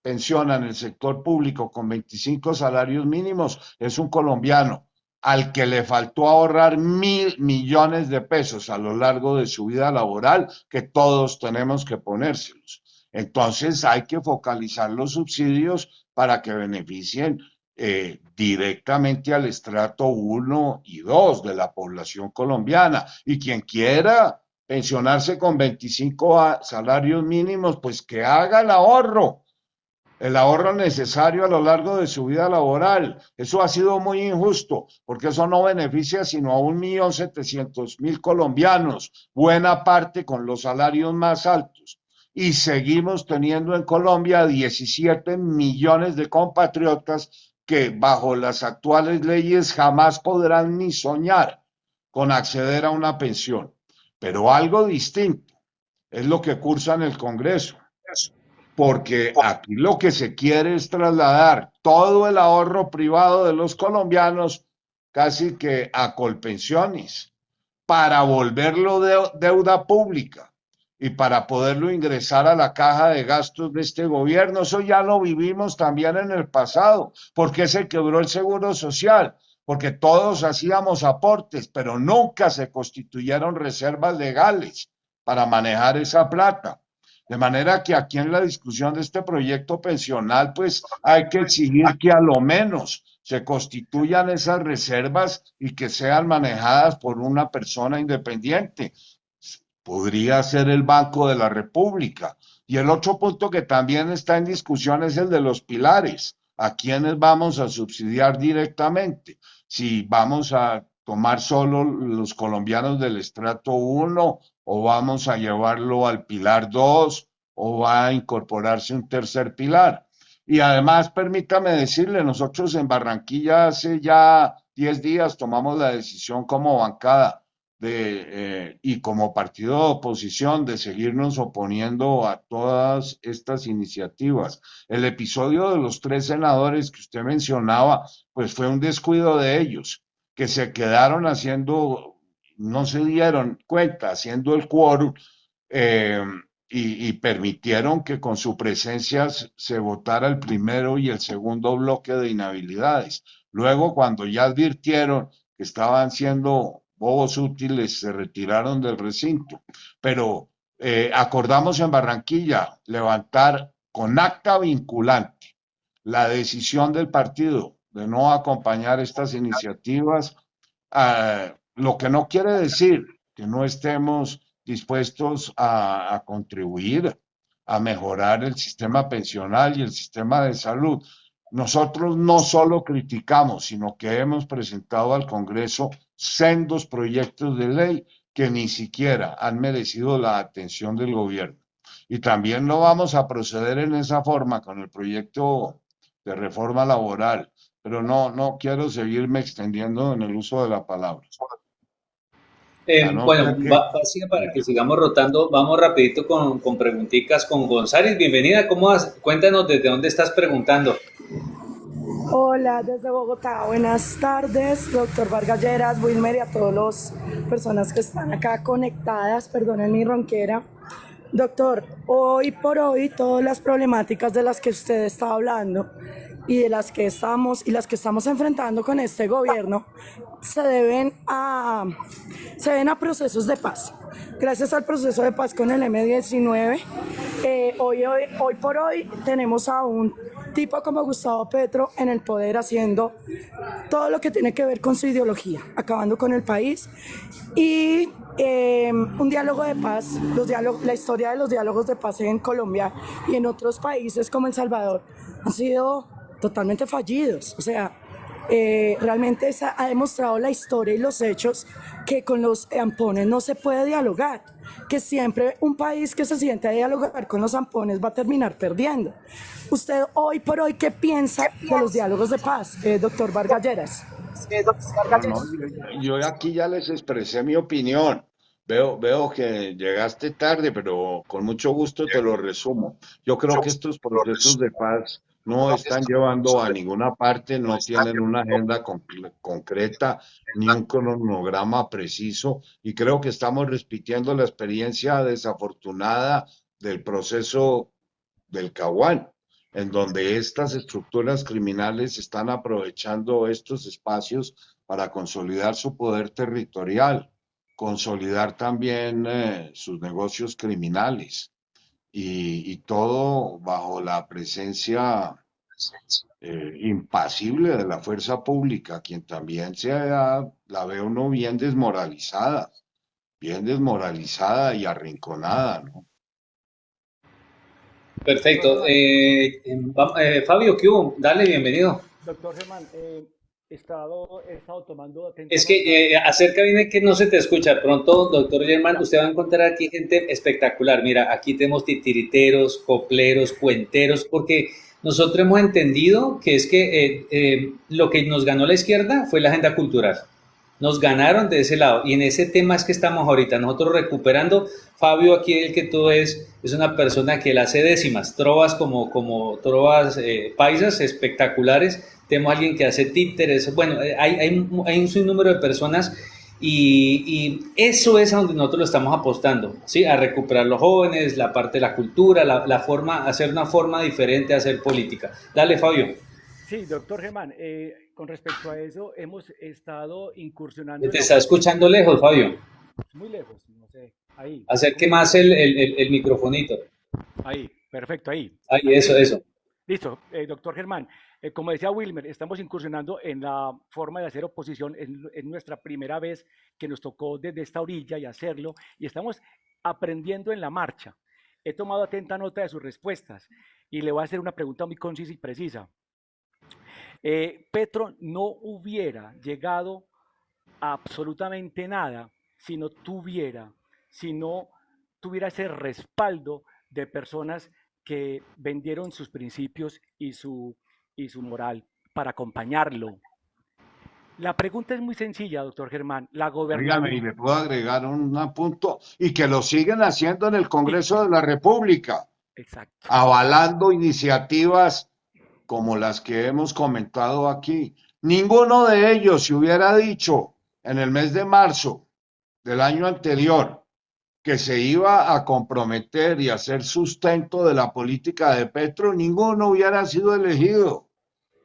pensiona en el sector público con 25 salarios mínimos es un colombiano al que le faltó ahorrar 1.000 millones de pesos a lo largo de su vida laboral, que todos tenemos que ponérselos. Entonces hay que focalizar los subsidios para que beneficien directamente al estrato 1 y 2 de la población colombiana. Y quien quiera pensionarse con 25 salarios mínimos, pues que haga el ahorro necesario a lo largo de su vida laboral. Eso ha sido muy injusto, porque eso no beneficia sino a 1.700.000 colombianos, buena parte con los salarios más altos. Y seguimos teniendo en Colombia 17 millones de compatriotas que bajo las actuales leyes jamás podrán ni soñar con acceder a una pensión. Pero algo distinto es lo que cursa en el Congreso, porque aquí lo que se quiere es trasladar todo el ahorro privado de los colombianos casi que a colpensiones para volverlo deuda pública y para poderlo ingresar a la caja de gastos de este gobierno. Eso ya lo vivimos también en el pasado. ¿Por qué se quebró el Seguro Social? Porque todos hacíamos aportes, pero nunca se constituyeron reservas legales para manejar esa plata. De manera que aquí en la discusión de este proyecto pensional, pues hay que exigir que a lo menos se constituyan esas reservas y que sean manejadas por una persona independiente. Podría ser el Banco de la República. Y el otro punto que también está en discusión es el de los pilares. ¿A quiénes vamos a subsidiar directamente? Si vamos a tomar solo los colombianos del estrato 1 o vamos a llevarlo al pilar 2 o va a incorporarse un tercer pilar. Y además, permítame decirle, nosotros en Barranquilla hace ya 10 días tomamos la decisión como bancada y como partido de oposición de seguirnos oponiendo a todas estas iniciativas. El episodio de los 3 senadores que usted mencionaba, pues fue un descuido de ellos, que se quedaron haciendo, no se dieron cuenta, haciendo el quórum. eh, y permitieron que con su presencia se votara el primero y el segundo bloque de inhabilidades. Luego, cuando ya advirtieron que estaban siendo bobos útiles, se retiraron del recinto. Pero acordamos en Barranquilla levantar con acta vinculante la decisión del partido de no acompañar estas iniciativas, lo que no quiere decir que no estemos dispuestos a contribuir a mejorar el sistema pensional y el sistema de salud. Nosotros no solo criticamos, sino que hemos presentado al Congreso sendos proyectos de ley que ni siquiera han merecido la atención del gobierno. Y también lo vamos a proceder en esa forma con el proyecto de reforma laboral, pero no quiero seguirme extendiendo en el uso de la palabra. A no Bueno, ser que... para que sigamos rotando, vamos rapidito con preguntitas con González. Bienvenida, ¿cómo vas? Cuéntanos desde dónde estás preguntando. Hola, desde Bogotá. Buenas tardes, doctor Vargas Lleras, Wilmer y a todas las personas que están acá conectadas. Perdonen mi ronquera. Doctor, hoy por hoy todas las problemáticas de las que usted está hablando y de las que estamos enfrentando con este gobierno se deben a procesos de paz. Gracias al proceso de paz con el M-19, hoy por hoy tenemos a un tipo como Gustavo Petro en el poder haciendo todo lo que tiene que ver con su ideología, acabando con el país y un diálogo de paz, la historia de los diálogos de paz en Colombia y en otros países como El Salvador han sido totalmente fallidos. O sea, realmente ha demostrado la historia y los hechos que con los zampones no se puede dialogar, que siempre un país que se siente a dialogar con los zampones va a terminar perdiendo. Usted hoy por hoy, ¿qué piensa de los diálogos de paz, doctor Vargas Lleras? No, yo aquí ya les expresé mi opinión. Veo que llegaste tarde, pero con mucho gusto te lo resumo. Yo creo que estos procesos de paz no están llevando a ninguna parte, no tienen una agenda concreta ni un cronograma preciso, y creo que estamos repitiendo la experiencia desafortunada del proceso del Caguán, en donde estas estructuras criminales están aprovechando estos espacios para consolidar su poder territorial, consolidar también sus negocios criminales y todo bajo la presencia impasible de la fuerza pública, quien también la ve uno bien desmoralizada y arrinconada, ¿no? Perfecto. Fabio, ¿qué hubo? Dale, bienvenido. Doctor Germán, he estado tomando Es atentamente. que acerca viene que no se te escucha. Pronto, doctor Germán, usted va a encontrar aquí gente espectacular. Mira, aquí tenemos titiriteros, copleros, cuenteros, porque nosotros hemos entendido que es que lo que nos ganó la izquierda fue la agenda cultural. Nos ganaron de ese lado y en ese tema es que estamos ahorita nosotros recuperando. Fabio aquí el que tú es una persona que él hace décimas, trovas como trovas paisas espectaculares. Tenemos alguien que hace títeres, bueno, hay un sinnúmero de personas y eso es a donde nosotros lo estamos apostando, ¿sí? A recuperar los jóvenes, la parte de la cultura, la forma, hacer una forma diferente de hacer política. Dale, Fabio. Sí, doctor Germán, con respecto a eso, hemos estado incursionando en Te la está oposición escuchando lejos, Fabio. muy lejos, no sé, ahí, Acerque ¿cómo está? más el microfonito. Ahí, perfecto, ahí, Ahí, ahí me eso, escucha. eso. Listo, doctor Germán, como decía Wilmer, estamos incursionando en la forma de hacer oposición, en nuestra primera vez que nos tocó desde esta orilla y hacerlo, y estamos aprendiendo en la marcha. He tomado atenta nota de sus respuestas y le voy a hacer una pregunta muy concisa y precisa. Petro no hubiera llegado a absolutamente nada si no tuviera ese respaldo de personas que vendieron sus principios y su moral para acompañarlo. La pregunta es muy sencilla, doctor Germán. La Óigame, y gobernabilidad... le puedo agregar un punto, y que lo siguen haciendo en el Sí, Congreso de la República, exacto. avalando iniciativas como las que hemos comentado aquí. Ninguno de ellos se hubiera dicho en el mes de marzo del año anterior que se iba a comprometer y hacer sustento de la política de Petro, ninguno hubiera sido elegido.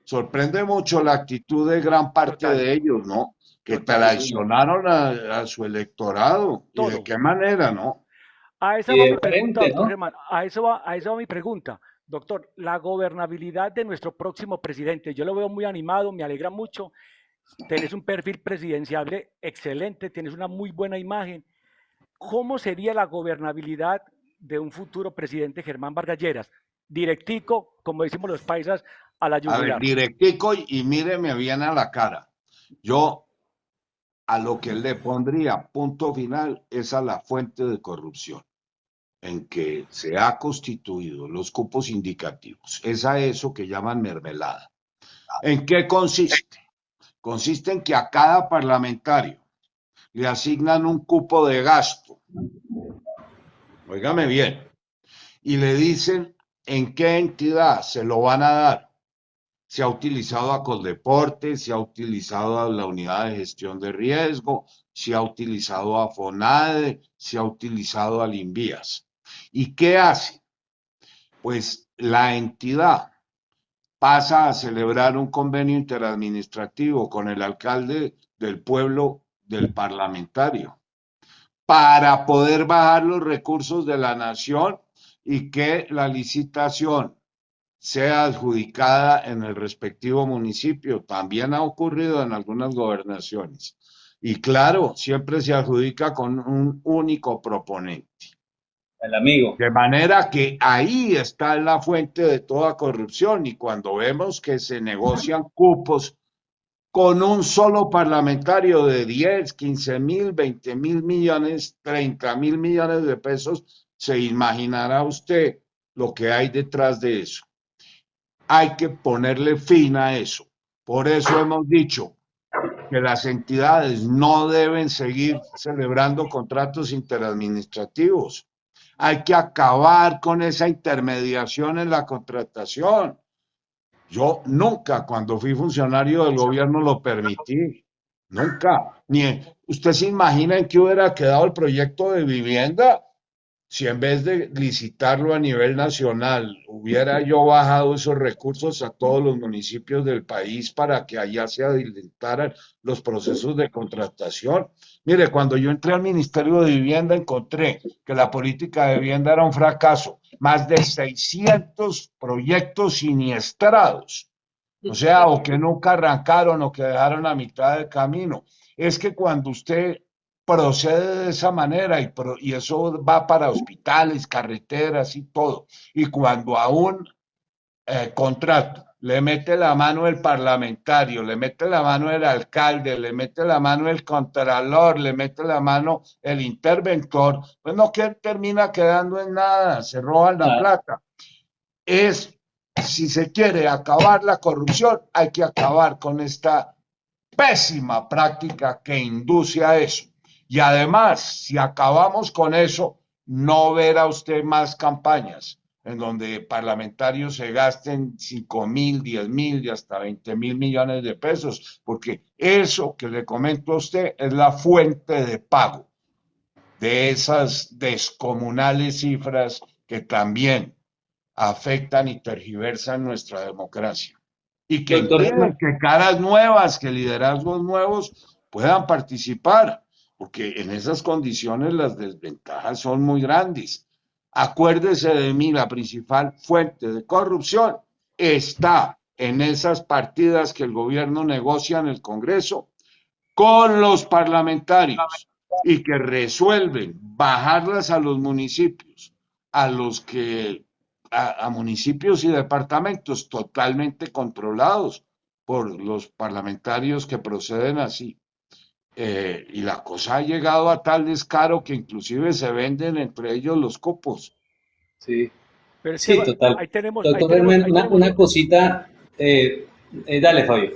Sorprende mucho la actitud de gran parte Total, de ellos, ¿no? Que total. traicionaron a su electorado. ¿Y de Todo. qué manera, no? A esa Y va de mi pregunta, frente, doctor ¿no? Germán. A eso va mi pregunta. Doctor, la gobernabilidad de nuestro próximo presidente, yo lo veo muy animado, me alegra mucho. Tienes un perfil presidenciable excelente, tienes una muy buena imagen. ¿Cómo sería la gobernabilidad de un futuro presidente Germán Vargas Lleras? Directico, como decimos los paisas, a la A ver, yugular. directico y míreme bien a la cara. Yo a lo que le pondría punto final es a la fuente de corrupción en que se ha constituido los cupos indicativos. Es a eso que llaman mermelada. ¿En qué consiste? Consiste en que a cada parlamentario le asignan un cupo de gasto, óigame bien, y le dicen en qué entidad se lo van a dar. Se ha utilizado a Coldeporte, se ha utilizado a la unidad de gestión de riesgo, se ha utilizado a FONADE, se ha utilizado al INVIAS. ¿Y qué hace? Pues la entidad pasa a celebrar un convenio interadministrativo con el alcalde del pueblo del parlamentario para poder bajar los recursos de la nación y que la licitación sea adjudicada en el respectivo municipio. También ha ocurrido en algunas gobernaciones. Y claro, siempre se adjudica con un único proponente. El amigo. De manera que ahí está la fuente de toda corrupción. Y cuando vemos que se negocian cupos con un solo parlamentario de 10, 15.000, 20.000 millones, 30.000 millones de pesos, se imaginará usted lo que hay detrás de eso. Hay que ponerle fin a eso. Por eso hemos dicho que las entidades no deben seguir celebrando contratos interadministrativos. Hay que acabar con esa intermediación en la contratación. Yo nunca, cuando fui funcionario del gobierno, lo permití. Nunca. ¿Usted se imagina en qué hubiera quedado el proyecto de vivienda si en vez de licitarlo a nivel nacional, hubiera yo bajado esos recursos a todos los municipios del país para que allá se adelantaran los procesos de contratación? Mire, cuando yo entré al Ministerio de Vivienda encontré que la política de vivienda era un fracaso. Más de 600 proyectos siniestrados. O sea, o que nunca arrancaron o que dejaron a mitad del camino. Es que cuando usted procede de esa manera y eso va para hospitales, carreteras y todo. Y cuando a un contrato le mete la mano el parlamentario, le mete la mano el alcalde, le mete la mano el contralor, le mete la mano el interventor, pues no que termina quedando en nada, se roban la Nada. plata. Si se quiere acabar la corrupción, hay que acabar con esta pésima práctica que induce a eso. Y además, si acabamos con eso, no verá usted más campañas en donde parlamentarios se gasten 5.000, 10.000 y hasta 20.000 millones de pesos, porque eso que le comento a usted es la fuente de pago de esas descomunales cifras que también afectan y tergiversan nuestra democracia y que Doctor impiden Germán, que caras nuevas, que liderazgos nuevos puedan participar, porque en esas condiciones las desventajas son muy grandes. Acuérdese de mí, la principal fuente de corrupción está en esas partidas que el gobierno negocia en el Congreso con los parlamentarios y que resuelven bajarlas a los municipios, a los que a municipios y departamentos totalmente controlados por los parlamentarios que proceden así. Y la cosa ha llegado a tal descaro que inclusive se venden entre ellos los cupos. sí. Pero es que Sí, total. ahí Doctor tenemos, Germán, una cosita, dale, Fabio.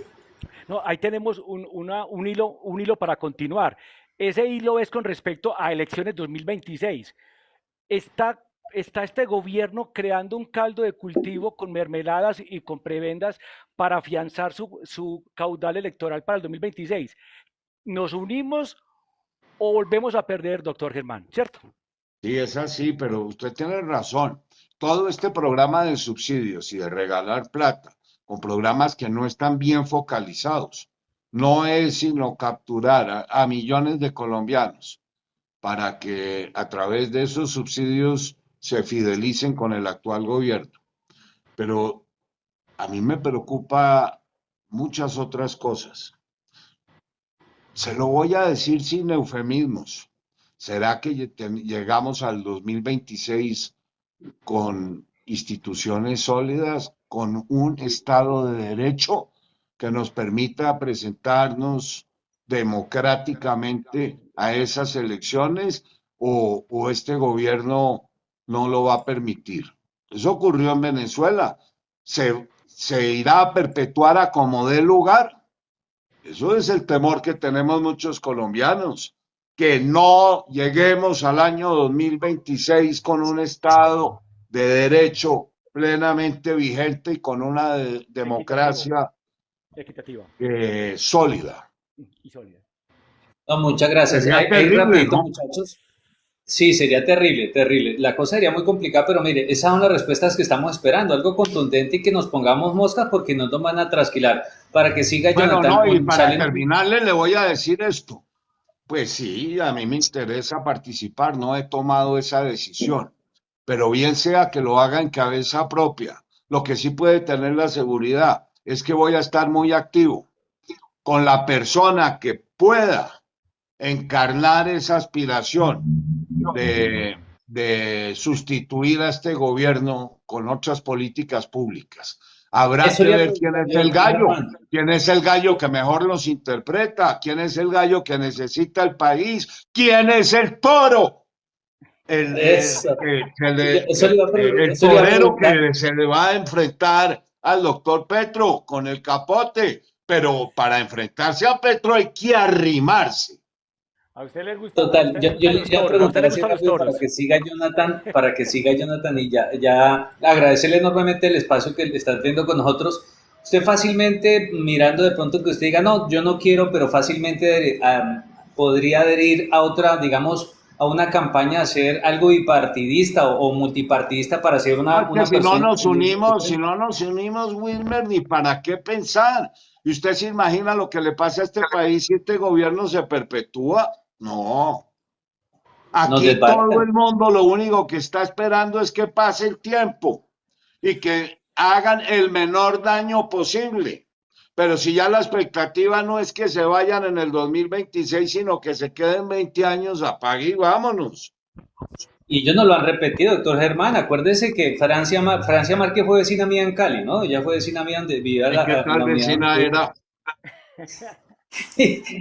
no, ahí tenemos un hilo para continuar. Ese hilo es con respecto a elecciones 2026. Está, está este gobierno creando un caldo de cultivo con mermeladas y con prebendas para afianzar su caudal electoral para el 2026. ¿Nos unimos o volvemos a perder, doctor Germán? ¿Cierto? Sí, es así, pero usted tiene razón. Todo este programa de subsidios y de regalar plata con programas que no están bien focalizados, no es sino capturar a millones de colombianos para que a través de esos subsidios se fidelicen con el actual gobierno. Pero a mí me preocupa muchas otras cosas. Se lo voy a decir sin eufemismos. ¿Será que llegamos al 2026 con instituciones sólidas, con un Estado de Derecho que nos permita presentarnos democráticamente a esas elecciones o este gobierno no lo va a permitir? Eso ocurrió en Venezuela. ¿Se irá a perpetuar a como dé lugar? Eso es el temor que tenemos muchos colombianos, que no lleguemos al año 2026 con un Estado de derecho plenamente vigente y con una Equitativo, democracia equitativa sólida. y sólida. No, muchas gracias. Sería Ahí terrible, rapidito, ¿no? muchachos. Sí, sería terrible, terrible. La cosa sería muy complicada, pero mire, esas son las respuestas que estamos esperando, algo contundente y que nos pongamos moscas porque no nos van a trasquilar. Para que siga Bueno, Jonathan, no, y para salen. terminarle le voy a decir esto. Pues sí, a mí me interesa participar, no he tomado esa decisión, pero bien sea que lo haga en cabeza propia. Lo que sí puede tener la seguridad es que voy a estar muy activo con la persona que pueda encarnar esa aspiración de sustituir a este gobierno con otras políticas públicas. Habrá Eso que le iba a ver quién preguntar es yo, el doctor gallo, Germán. quién es el gallo que mejor los interpreta, quién es el gallo que necesita el país, quién es el toro, Eso, el eso le iba a torero preguntar. que se le va a enfrentar al doctor Petro con el capote, pero para enfrentarse a Petro hay que arrimarse. A Total, usted le yo gustan le los iba a toros, a usted preguntar le así gustan los rápido toros. para que siga Jonathan y ya agradecerle enormemente el espacio que le están viendo con nosotros. Usted fácilmente, mirando de pronto que usted diga, no, yo no quiero, pero fácilmente podría adherir a otra, digamos, a una campaña, hacer algo bipartidista o multipartidista para ser No, es que una persona. si no nos unimos, Wilmer, ni para qué pensar. ¿Y usted se imagina lo que le pasa a este país si este gobierno se perpetúa? No. Nos Aquí todo desbaratan. el mundo lo único que está esperando es que pase el tiempo y que hagan el menor daño posible. Pero si ya la expectativa no es que se vayan en el 2026, sino que se queden 20 años, apague y vámonos. Y ellos no lo han repetido, doctor Germán. Acuérdese que Francia Márquez fue vecina mía en Cali, ¿no? Ella fue vecina mía donde vivía ¿Y qué en tal la unidad donde vecina estoy. era?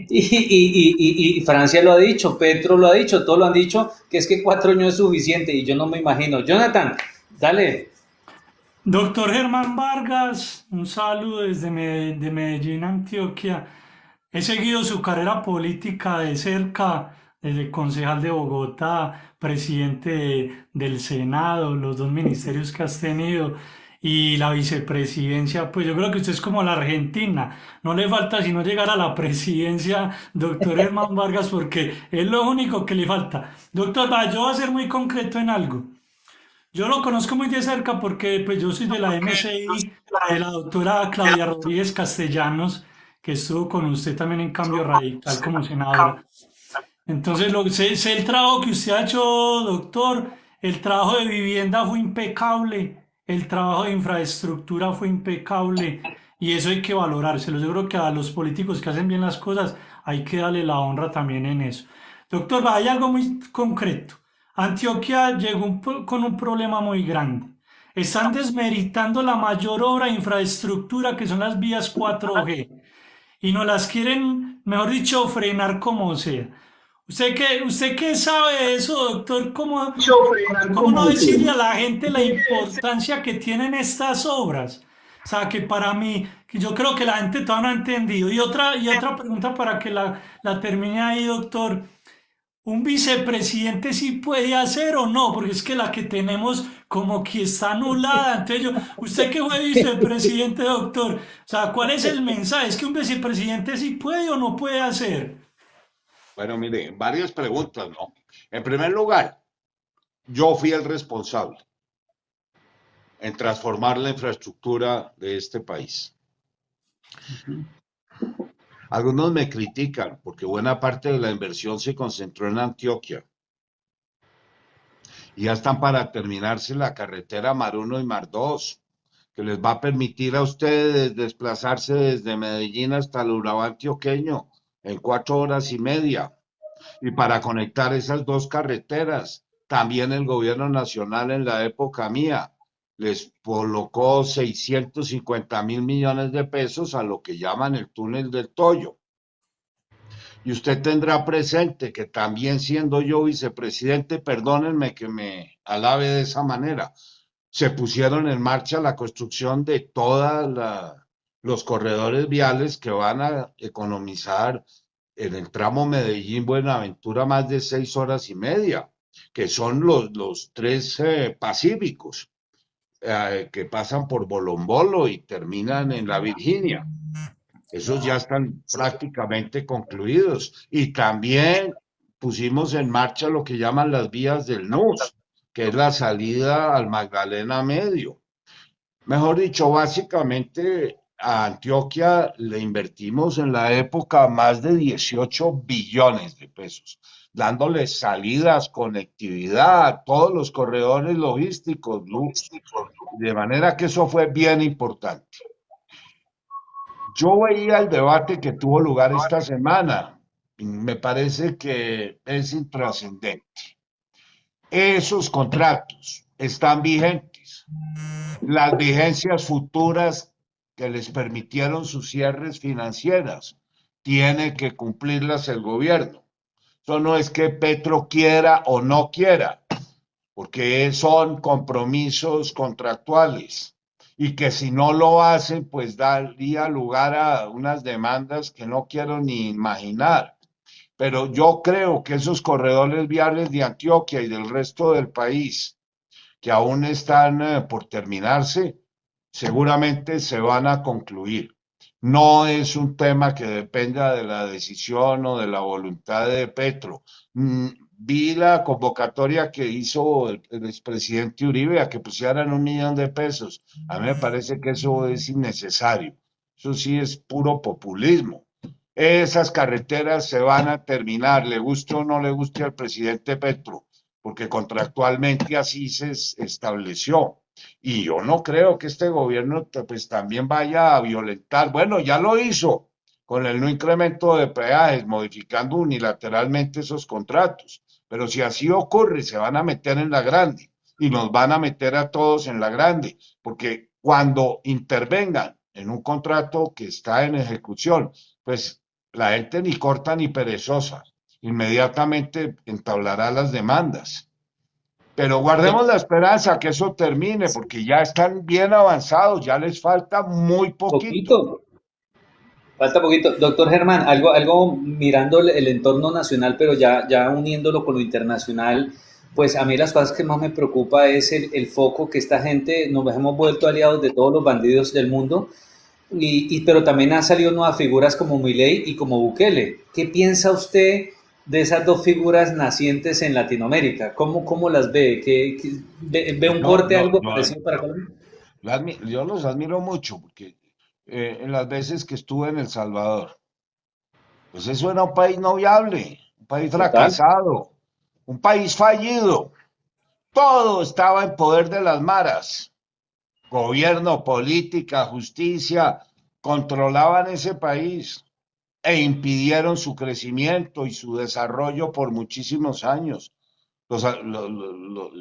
Y Francia lo ha dicho, Petro lo ha dicho, todos lo han dicho, que es que 4 años es suficiente y yo no me imagino. Jonathan, dale. Doctor Germán Vargas, un saludo desde de Medellín, Antioquia. He seguido su carrera política de cerca, desde concejal de Bogotá, presidente del Senado, los dos ministerios que has tenido y la vicepresidencia. Pues yo creo que usted es como la Argentina, no le falta sino llegar a la presidencia, doctor Germán Vargas, porque es lo único que le falta. Doctor, yo voy a ser muy concreto en algo. Yo lo conozco muy de cerca porque pues, yo soy de la MCI, de la doctora Claudia Rodríguez Castellanos, que estuvo con usted también en Cambio Radical como senadora. Entonces, sé el trabajo que usted ha hecho, doctor. El trabajo de vivienda fue impecable, el trabajo de infraestructura fue impecable y eso hay que valorárselo. Yo creo que a los políticos que hacen bien las cosas hay que darle la honra también en eso. Doctor, hay algo muy concreto. Antioquia llegó con un problema muy grande. Están desmeritando la mayor obra de infraestructura que son las vías 4G y nos las quieren, mejor dicho, frenar como sea. ¿Usted qué sabe de eso, doctor? ¿Cómo no decirle a la gente la importancia que tienen estas obras? O sea, que para mí, que yo creo que la gente todavía no ha entendido. Y otra pregunta para que la termine ahí, doctor. ¿Un vicepresidente sí puede hacer o no? Porque es que la que tenemos como que está anulada. Entonces usted que fue vicepresidente, doctor, o sea, ¿cuál es el mensaje? ¿Es que un vicepresidente sí puede o no puede hacer? Bueno, mire, varias preguntas, ¿no? En primer lugar, yo fui el responsable en transformar la infraestructura de este país. Algunos me critican porque buena parte de la inversión se concentró en Antioquia y ya están para terminarse la carretera Mar 1 y Mar 2, que les va a permitir a ustedes desplazarse desde Medellín hasta el Urabá antioqueño en 4 horas y media. Y para conectar esas dos carreteras, también el gobierno nacional en la época mía les colocó 650.000 millones de pesos a lo que llaman el túnel del Toyo. Y usted tendrá presente que también siendo yo vicepresidente, perdónenme que me alabe de esa manera, se pusieron en marcha la construcción de todos los corredores viales que van a economizar en el tramo Medellín-Buenaventura más de 6 horas y media, que son los tres pacíficos que pasan por Bolombolo y terminan en la Virginia. Esos ya están prácticamente concluidos. Y también pusimos en marcha lo que llaman las vías del NUS, que es la salida al Magdalena Medio. Mejor dicho, básicamente a Antioquia le invertimos en la época más de 18 billones de pesos, dándole salidas, conectividad, todos los corredores logísticos, luz, de manera que eso fue bien importante. Yo veía el debate que tuvo lugar esta semana y me parece que es intrascendente. Esos contratos están vigentes. Las vigencias futuras que les permitieron sus cierres financieras tiene que cumplirlas el gobierno. Eso no es que Petro quiera o no quiera, porque son compromisos contractuales y que si no lo hacen, pues daría lugar a unas demandas que no quiero ni imaginar. Pero yo creo que esos corredores viales de Antioquia y del resto del país que aún están por terminarse, seguramente se van a concluir. No es un tema que dependa de la decisión o de la voluntad de Petro. Vi la convocatoria que hizo el expresidente Uribe a que pusieran 1 millón de pesos. A mí me parece que eso es innecesario. Eso sí es puro populismo. Esas carreteras se van a terminar, le guste o no le guste al presidente Petro, porque contractualmente así se estableció. Y yo no creo que este gobierno pues también vaya a violentar, bueno, ya lo hizo con el no incremento de peajes, modificando unilateralmente esos contratos, pero si así ocurre, se van a meter en la grande y nos van a meter a todos en la grande, porque cuando intervengan en un contrato que está en ejecución, pues la gente ni corta ni perezosa, inmediatamente entablará las demandas. Pero guardemos la esperanza que eso termine, porque ya están bien avanzados, ya les falta muy poquito. Poquito, falta poquito. Doctor Germán, algo mirando el entorno nacional, pero ya uniéndolo con lo internacional, pues a mí las cosas que más me preocupa es el foco que esta gente, nos hemos vuelto aliados de todos los bandidos del mundo, pero también han salido nuevas figuras como Milei y como Bukele. ¿Qué piensa usted de esas dos figuras nacientes en Latinoamérica? ¿Cómo las ve? ¿Ve un No, corte no, algo no, parecido para Colombia? yo los admiro mucho, porque en las veces que estuve en El Salvador, pues eso era un país no viable, un país Total. fracasado, un país fallido. Todo estaba en poder de las maras. Gobierno, política, justicia, controlaban ese país e impidieron su crecimiento y su desarrollo por muchísimos años.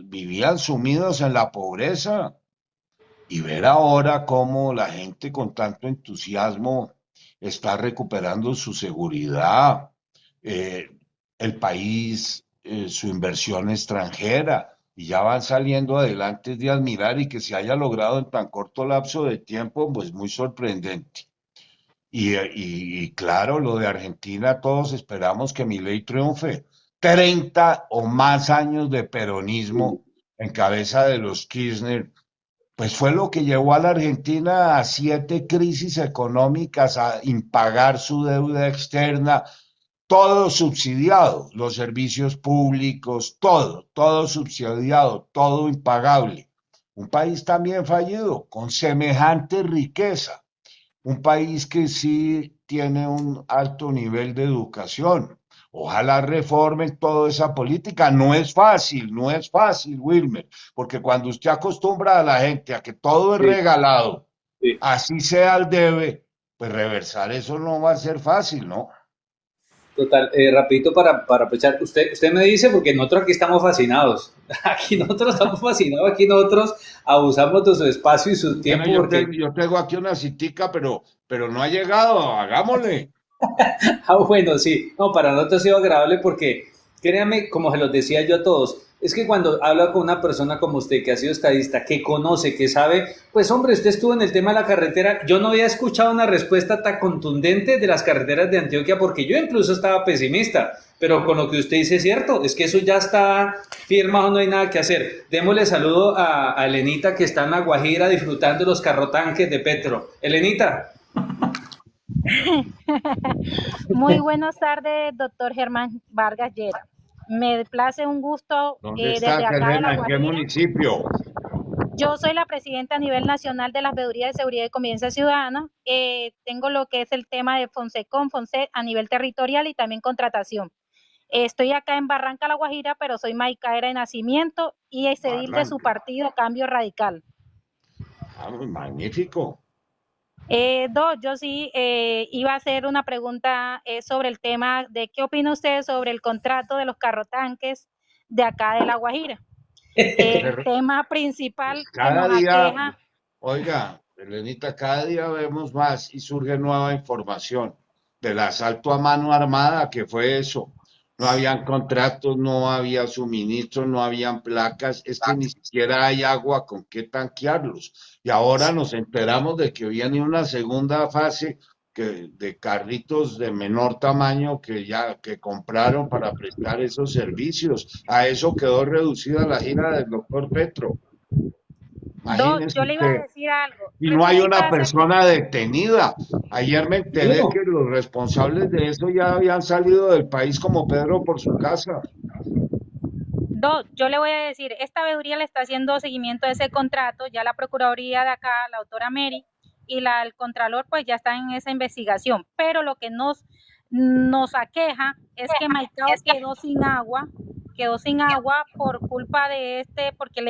Vivían sumidos en la pobreza y ver ahora cómo la gente con tanto entusiasmo está recuperando su seguridad. el país, su inversión extranjera, y ya van saliendo adelante, es de admirar, y que se haya logrado en tan corto lapso de tiempo, pues muy sorprendente. Y claro, lo de Argentina, todos esperamos que Milei triunfe. 30 o más años de peronismo en cabeza de los Kirchner, pues fue lo que llevó a la Argentina a 7 crisis económicas, a impagar su deuda externa, todo subsidiado, los servicios públicos, todo subsidiado, todo impagable. Un país también fallido, con semejante riqueza, un país que sí tiene un alto nivel de educación. Ojalá reformen toda esa política. No es fácil, Wilmer, porque cuando usted acostumbra a la gente a que todo es Sí, regalado, sí. así sea el debe, pues reversar eso no va a ser fácil, ¿no? Total, rapidito para aprovechar, usted me dice porque nosotros aquí estamos fascinados, aquí nosotros estamos fascinados, aquí nosotros abusamos de su espacio y su Bueno, tiempo porque, yo tengo aquí una citica, pero no ha llegado, hagámosle. bueno, sí, no, para nosotros ha sido agradable porque, créanme, como se los decía yo a todos, es que cuando habla con una persona como usted, que ha sido estadista, que conoce, que sabe, pues hombre, usted estuvo en el tema de la carretera, yo no había escuchado una respuesta tan contundente de las carreteras de Antioquia porque yo incluso estaba pesimista, pero con lo que usted dice es cierto, es que eso ya está firmado, no hay nada que hacer. Démosle saludo a Elenita que está en La Guajira disfrutando los carrotanques de Petro. Elenita. Muy buenas tardes, doctor Germán Vargas Llera. Me place un gusto ¿Dónde está, desde acá de La Germán? ¿En qué Guajira. municipio? Yo soy la presidenta a nivel nacional de las Veedurías de Seguridad y Convivencia Ciudadana. Tengo lo que es el tema de Fonsecon, Fonse a nivel territorial y también contratación. Estoy acá en Barranca, La Guajira, pero soy maicaera de nacimiento y edil de su Barranca. partido Cambio Radical. Ah, pues, magnífico. Yo sí iba a hacer una pregunta sobre el tema de qué opina usted sobre el contrato de los carrotanques de acá de La Guajira. El Pero, tema pues, principal que cada nos día, aqueja. oiga, Elenita, cada día vemos más y surge nueva información del asalto a mano armada, que fue eso. No habían contratos, no había suministros, no habían placas, es que ni siquiera hay agua con qué tanquearlos. Y ahora nos enteramos de que viene una segunda fase de carritos de menor tamaño que compraron para prestar esos servicios. A eso quedó reducida la gira del doctor Petro. Imagínese Yo le iba a usted. decir algo. Y no hay una Resulta ser que persona detenida. Ayer me enteré que Ninguno. los responsables de eso ya habían salido del país como Pedro por su casa. Yo le voy a decir, esta veeduría le está haciendo seguimiento a ese contrato, ya la Procuraduría de acá, la doctora Mary, y el Contralor, pues ya está en esa investigación. Pero lo que nos aqueja es que Maicao quedó sin agua por culpa de porque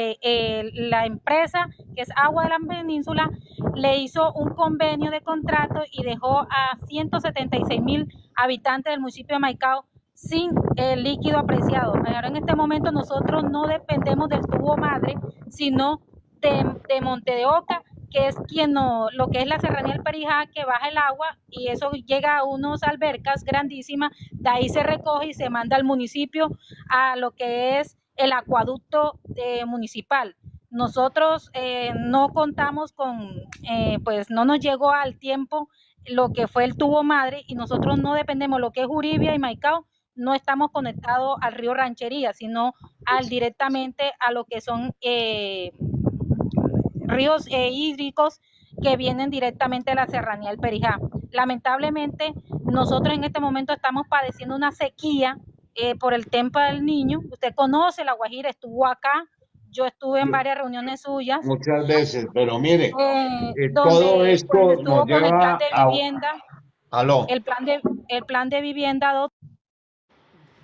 la empresa, que es Agua de la Península, le hizo un convenio de contrato y dejó a 176,000 habitantes del municipio de Maicao sin el líquido apreciado. Ahora en este momento nosotros no dependemos del tubo madre, sino de Monte de Oca, que es lo que es la serranía del Perijá, que baja el agua y eso llega a unos albercas grandísimas, de ahí se recoge y se manda al municipio a lo que es el acueducto municipal. Nosotros no contamos pues no nos llegó al tiempo lo que fue el tubo madre y nosotros no dependemos lo que es Uribia y Maicao, no estamos conectados al río Ranchería, sino directamente a lo que son ríos hídricos que vienen directamente de la serranía del Perijá. Lamentablemente, nosotros en este momento estamos padeciendo una sequía por el tema del niño. Usted conoce La Guajira, estuvo acá, yo estuve en varias reuniones suyas, Muchas veces, pero mire, todo donde pues esto nos estuvo con el plan lleva de a... vivienda, Aló, el plan de vivienda.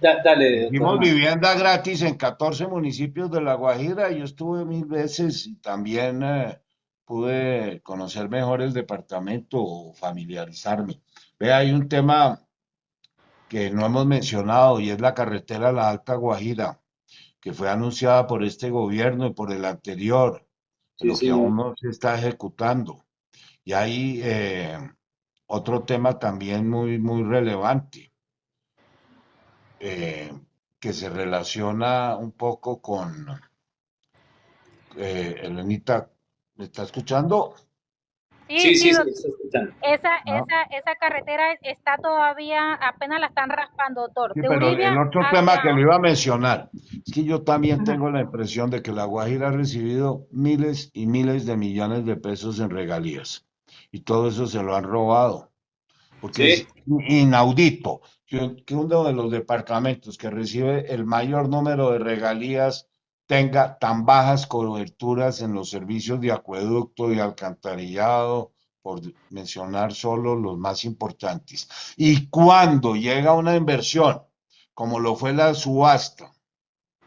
Dale, doctor hicimos Germán. vivienda gratis en 14 municipios de La Guajira. Yo estuve 1000 veces y también pude conocer mejor el departamento o familiarizarme. Ve, hay un tema que no hemos mencionado y es la carretera La Alta Guajira, que fue anunciada por este gobierno y por el anterior, Sí, pero que señor. aún no se está ejecutando. Y hay otro tema también muy relevante. eh, que se relaciona un poco con, Elenita, ¿me está escuchando? Sí, Sí, sí, sí, sí, estoy escuchando. Ah, esa carretera está todavía, apenas la están raspando, doctor. sí, De pero Uribe el otro tema que hacia... le iba a mencionar es que yo también Ajá. tengo la impresión de que La Guajira ha recibido miles y miles de millones de pesos en regalías y todo eso se lo han robado, porque es Sí. inaudito que uno de los departamentos que recibe el mayor número de regalías tenga tan bajas coberturas en los servicios de acueducto y alcantarillado, por mencionar solo los más importantes. Y cuando llega una inversión, como lo fue la subasta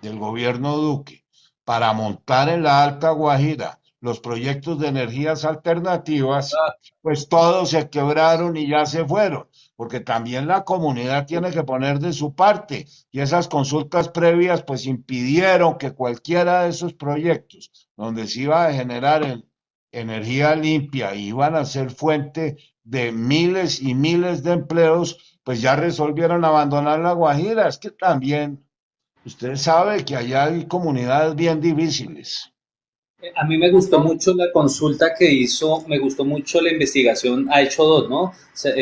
del gobierno Duque, para montar en la Alta Guajira los proyectos de energías alternativas, Ah, pues todos se quebraron y ya se fueron, porque también la comunidad tiene que poner de su parte y esas consultas previas pues impidieron que cualquiera de esos proyectos donde se iba a generar energía limpia y iban a ser fuente de miles y miles de empleos, pues ya resolvieron abandonar la Guajira. Es que también usted sabe que allá hay comunidades bien difíciles. A mí me gustó mucho la consulta que hizo, me gustó mucho la investigación, ha hecho dos, ¿no?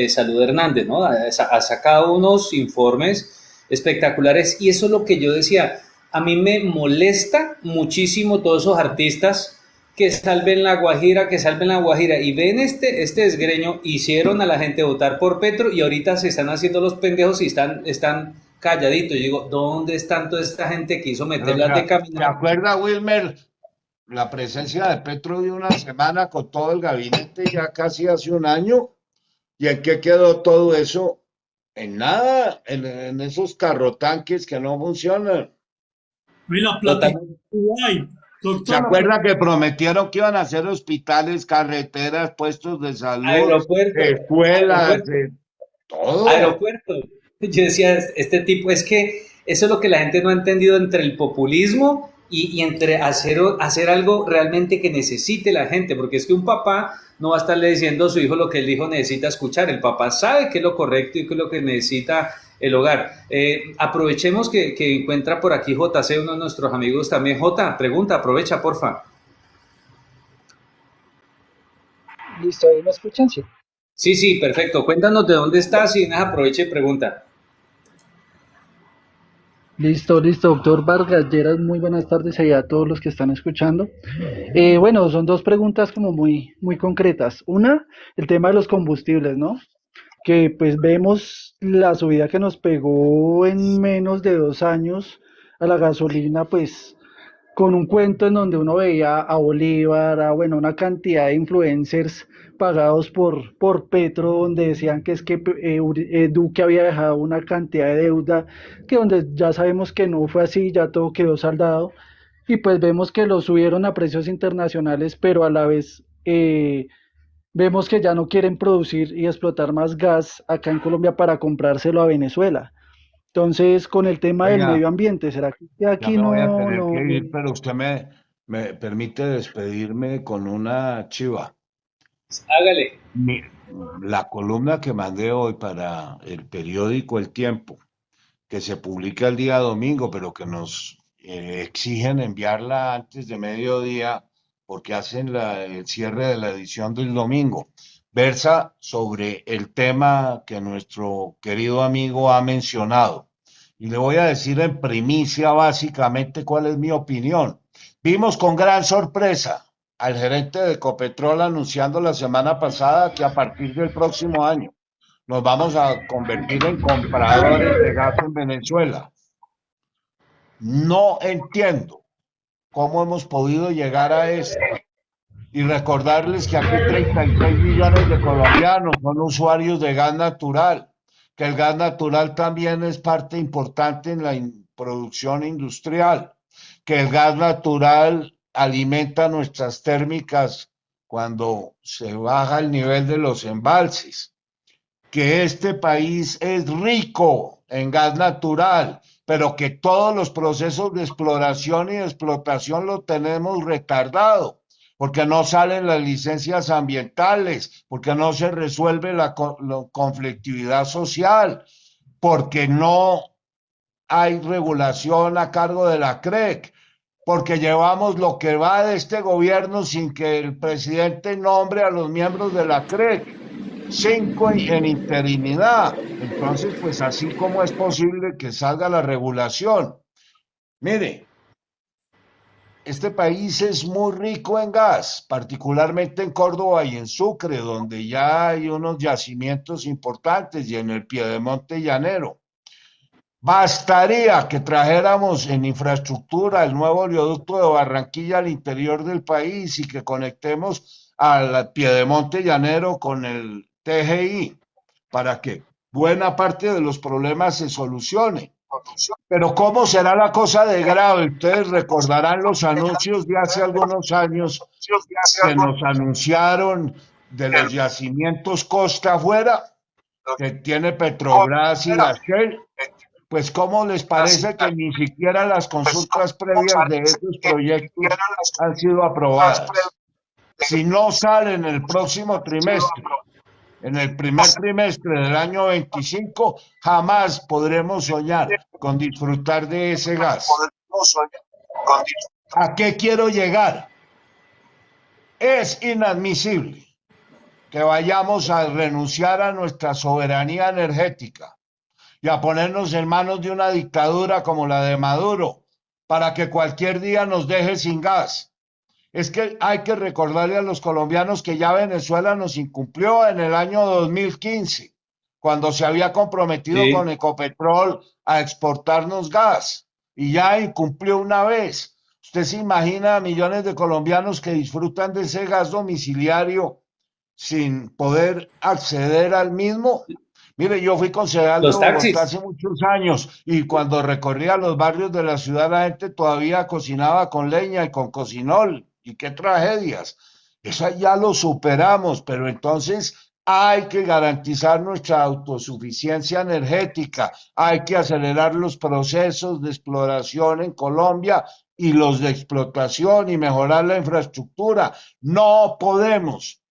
Salud Hernández, ¿no? Ha sacado unos informes espectaculares y eso es lo que yo decía, a mí me molesta muchísimo todos esos artistas que salven la Guajira, que salven la Guajira y ven este desgreño, hicieron a la gente votar por Petro y ahorita se están haciendo los pendejos y están calladitos. Yo digo, ¿dónde están toda esta gente que hizo Pero meterlas de ¿se caminar? acuerda, Wilmer, la presencia de Petro de una semana con todo el gabinete ya casi hace un año? ¿Y en qué quedó todo eso? En nada, en esos carrotanques que no funcionan. Y la plática Totalmente. hay, ¿Se doctor, la acuerda que prometieron que iban a hacer hospitales, carreteras, puestos de salud, Aeropuerto, escuelas, aeropuerto, todo? aeropuerto. Yo decía, este tipo, es que eso es lo que la gente no ha entendido entre el populismo y entre hacer algo realmente que necesite la gente, porque es que un papá no va a estarle diciendo a su hijo lo que el hijo necesita escuchar, el papá sabe qué es lo correcto y qué es lo que necesita el hogar. Aprovechemos que encuentra por aquí JC, uno de nuestros amigos también. J, pregunta, aprovecha, porfa. Listo, ahí me escuchan, sí. Sí, sí, perfecto. Cuéntanos de dónde estás y aprovecha y pregunta. Listo, listo, doctor Vargas Lleras, muy buenas tardes allá a todos los que están escuchando. Bueno, son dos preguntas como muy concretas. Una, el tema de los combustibles, ¿no? Que pues vemos la subida que nos pegó en menos de 2 años a la gasolina, pues con un cuento en donde uno veía a Bolívar, a bueno, una cantidad de influencers pagados por Petro, donde decían que es que Duque había dejado una cantidad de deuda, que donde ya sabemos que no fue así, ya todo quedó saldado, y pues vemos que lo subieron a precios internacionales, pero a la vez vemos que ya no quieren producir y explotar más gas acá en Colombia para comprárselo a Venezuela. Entonces, con el tema del Oiga, medio ambiente, ¿será que ya aquí me voy a no, tener que no, ir, pero usted me permite despedirme con una chiva. Hágale. Mi- la columna que mandé hoy para el periódico El Tiempo, que se publica el día domingo, pero que nos exigen enviarla antes de mediodía porque hacen el cierre de la edición del domingo. Versa sobre el tema que nuestro querido amigo ha mencionado. Y le voy a decir en primicia básicamente cuál es mi opinión. Vimos con gran sorpresa al gerente de Ecopetrol anunciando la semana pasada que a partir del próximo año nos vamos a convertir en compradores de gas en Venezuela. No entiendo cómo hemos podido llegar a esto. Y recordarles que aquí 36 millones de colombianos son usuarios de gas natural, que el gas natural también es parte importante en la producción industrial, que el gas natural alimenta nuestras térmicas cuando se baja el nivel de los embalses, que este país es rico en gas natural, pero que todos los procesos de exploración y de explotación lo tenemos retardado, porque no salen las licencias ambientales, porque no se resuelve la conflictividad social, porque no hay regulación a cargo de la CREC, porque llevamos lo que va de este gobierno sin que el presidente nombre a los miembros de la CREC, 5 en interinidad. Entonces, pues así como es posible que salga la regulación. Mire, este país es muy rico en gas, particularmente en Córdoba y en Sucre, donde ya hay unos yacimientos importantes, y en el Piedemonte Llanero. Bastaría que trajéramos en infraestructura el nuevo oleoducto de Barranquilla al interior del país y que conectemos al Piedemonte Llanero con el TGI para que buena parte de los problemas se solucione. Pero ¿cómo será la cosa de grave? Ustedes recordarán los anuncios de hace algunos años que nos anunciaron de los yacimientos costa afuera que tiene Petrobras y la Shell. Pues ¿cómo les parece que ni siquiera las consultas previas de esos proyectos han sido aprobadas? Si no sale en el próximo trimestre, en el primer trimestre del año 25, jamás podremos soñar con disfrutar de ese gas. ¿A qué quiero llegar? Es inadmisible que vayamos a renunciar a nuestra soberanía energética y a ponernos en manos de una dictadura como la de Maduro, para que cualquier día nos deje sin gas. Es que hay que recordarle a los colombianos que ya Venezuela nos incumplió en el año 2015, cuando se había comprometido con Ecopetrol a exportarnos gas, y ya incumplió una vez. ¿Usted se imagina a millones de colombianos que disfrutan de ese gas domiciliario sin poder acceder al mismo? Mire, yo fui concejal de Bogotá hace muchos años y cuando recorría los barrios de la ciudad la gente todavía cocinaba con leña y con cocinol. Y qué tragedias. Eso ya lo superamos, pero entonces hay que garantizar nuestra autosuficiencia energética, hay que acelerar los procesos de exploración en Colombia y los de explotación y mejorar la infraestructura. No podemos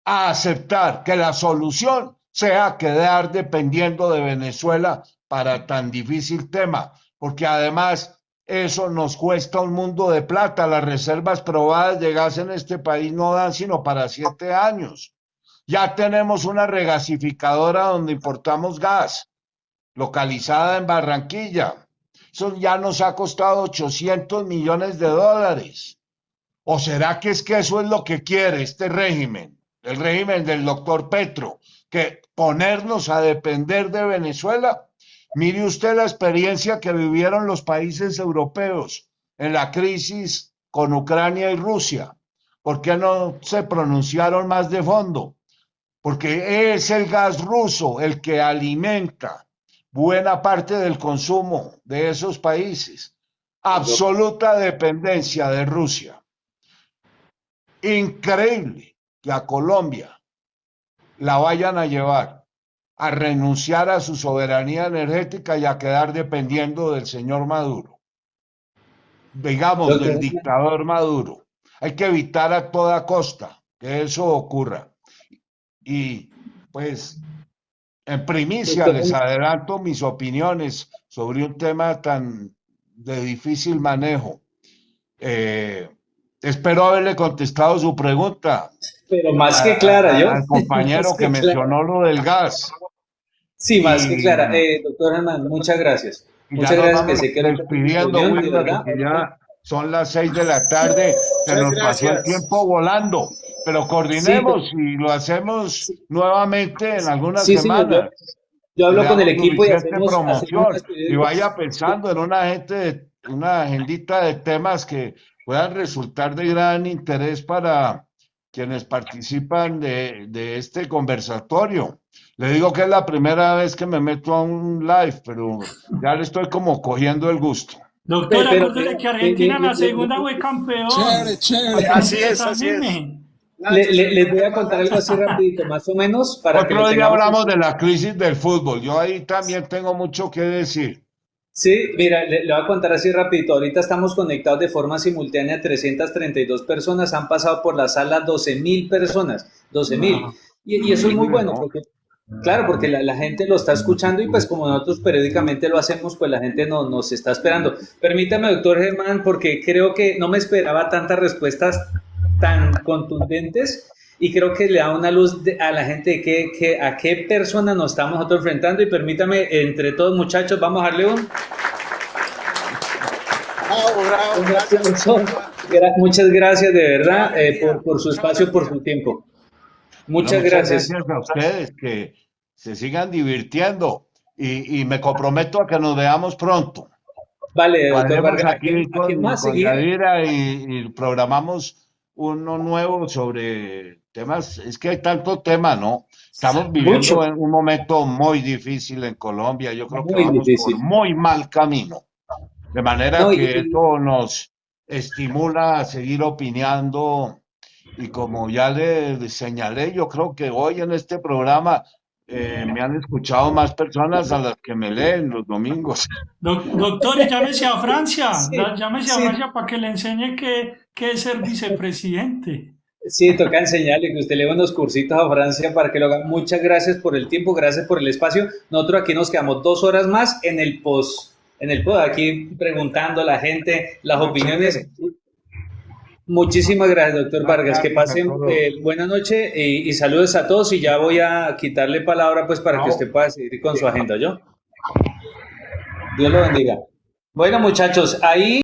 aceptar que la solución sea quedar dependiendo de Venezuela para tan difícil tema, porque además eso nos cuesta un mundo de plata. Las reservas probadas de gas en este país no dan sino para 7 años. Ya tenemos una regasificadora donde importamos gas, localizada en Barranquilla. Eso ya nos ha costado 800 millones de dólares. ¿O será que es que eso es lo que quiere este régimen, el régimen del doctor Petro, que ponernos a depender de Venezuela? Mire usted la experiencia que vivieron los países europeos en la crisis con Ucrania y Rusia. ¿Por qué no se pronunciaron más de fondo? Porque es el gas ruso el que alimenta buena parte del consumo de esos países. Absoluta dependencia de Rusia. Increíble que a Colombia la vayan a llevar a renunciar a su soberanía energética y a quedar dependiendo del señor Maduro. Digamos, del dictador Maduro. Hay que evitar a toda costa que eso ocurra. Y pues, en primicia les adelanto mis opiniones sobre un tema tan de difícil manejo. Espero haberle contestado su pregunta. Pero más que clara, yo. Al compañero que mencionó lo del gas. Sí, más que clara. Doctor Germán, muchas gracias. Muchas gracias. Que sé que despidiendo, Wilmer, porque ya son las 6 de la tarde. Se nos pasó el tiempo volando. Pero coordinemos y lo hacemos nuevamente en algunas semanas. Yo hablo con el equipo y hacemos promoción. Y vaya pensando en una agendita de temas que puedan resultar de gran interés para quienes participan de este conversatorio. Le digo que es la primera vez que me meto a un live, pero ya le estoy como cogiendo el gusto. Doctor, acuérdate que Argentina en la segunda fue campeón. Chévere. Así es. Les voy a contar algo así rapidito, más o menos. Para Otro día hablamos de la crisis del fútbol. Yo ahí también tengo mucho que decir. Sí, mira, le voy a contar así rapidito. Ahorita estamos conectados de forma simultánea a 332 personas. Han pasado por la sala 12.000 personas. 12.000. Y eso es muy bueno porque Claro, porque la gente lo está escuchando y pues como nosotros periódicamente lo hacemos, pues la gente nos está esperando. Permítame, doctor Germán, porque creo que no me esperaba tantas respuestas tan contundentes y creo que le da una luz a la gente de a qué persona nos estamos nosotros enfrentando. Y permítame, entre todos muchachos, vamos a darle un Bravo, muchas gracias de verdad por su espacio, por su tiempo. Muchas gracias. Gracias a ustedes, que se sigan divirtiendo y me comprometo a que nos veamos pronto. Vale, doctor Cuadremos Vargas, aquí ¿a quién más con seguir? Yadira y programamos uno nuevo sobre temas. Es que hay tanto tema, ¿no? Estamos viviendo Mucho, en un momento muy difícil en Colombia. Yo creo que muy vamos por difícil. muy mal camino. De manera No, que eso nos estimula a seguir opinando. Y como ya le señalé, yo creo que hoy en este programa me han escuchado más personas a las que me leen los domingos. Doctor, y llámese a Francia, sí, llámese a sí, Francia para que le enseñe qué es ser vicepresidente. sí, toca enseñarle que usted le dé unos cursitos a Francia para que lo haga. Muchas gracias por el tiempo, gracias por el espacio. Nosotros aquí nos quedamos 2 horas más en el post, aquí preguntando a la gente las opiniones. Muchísimas gracias, doctor Vargas. Que pasen buena noche y saludos a todos. Y ya voy a quitarle palabra pues para que usted pueda seguir con su agenda, ¿yo? Dios lo bendiga. Bueno, muchachos, ahí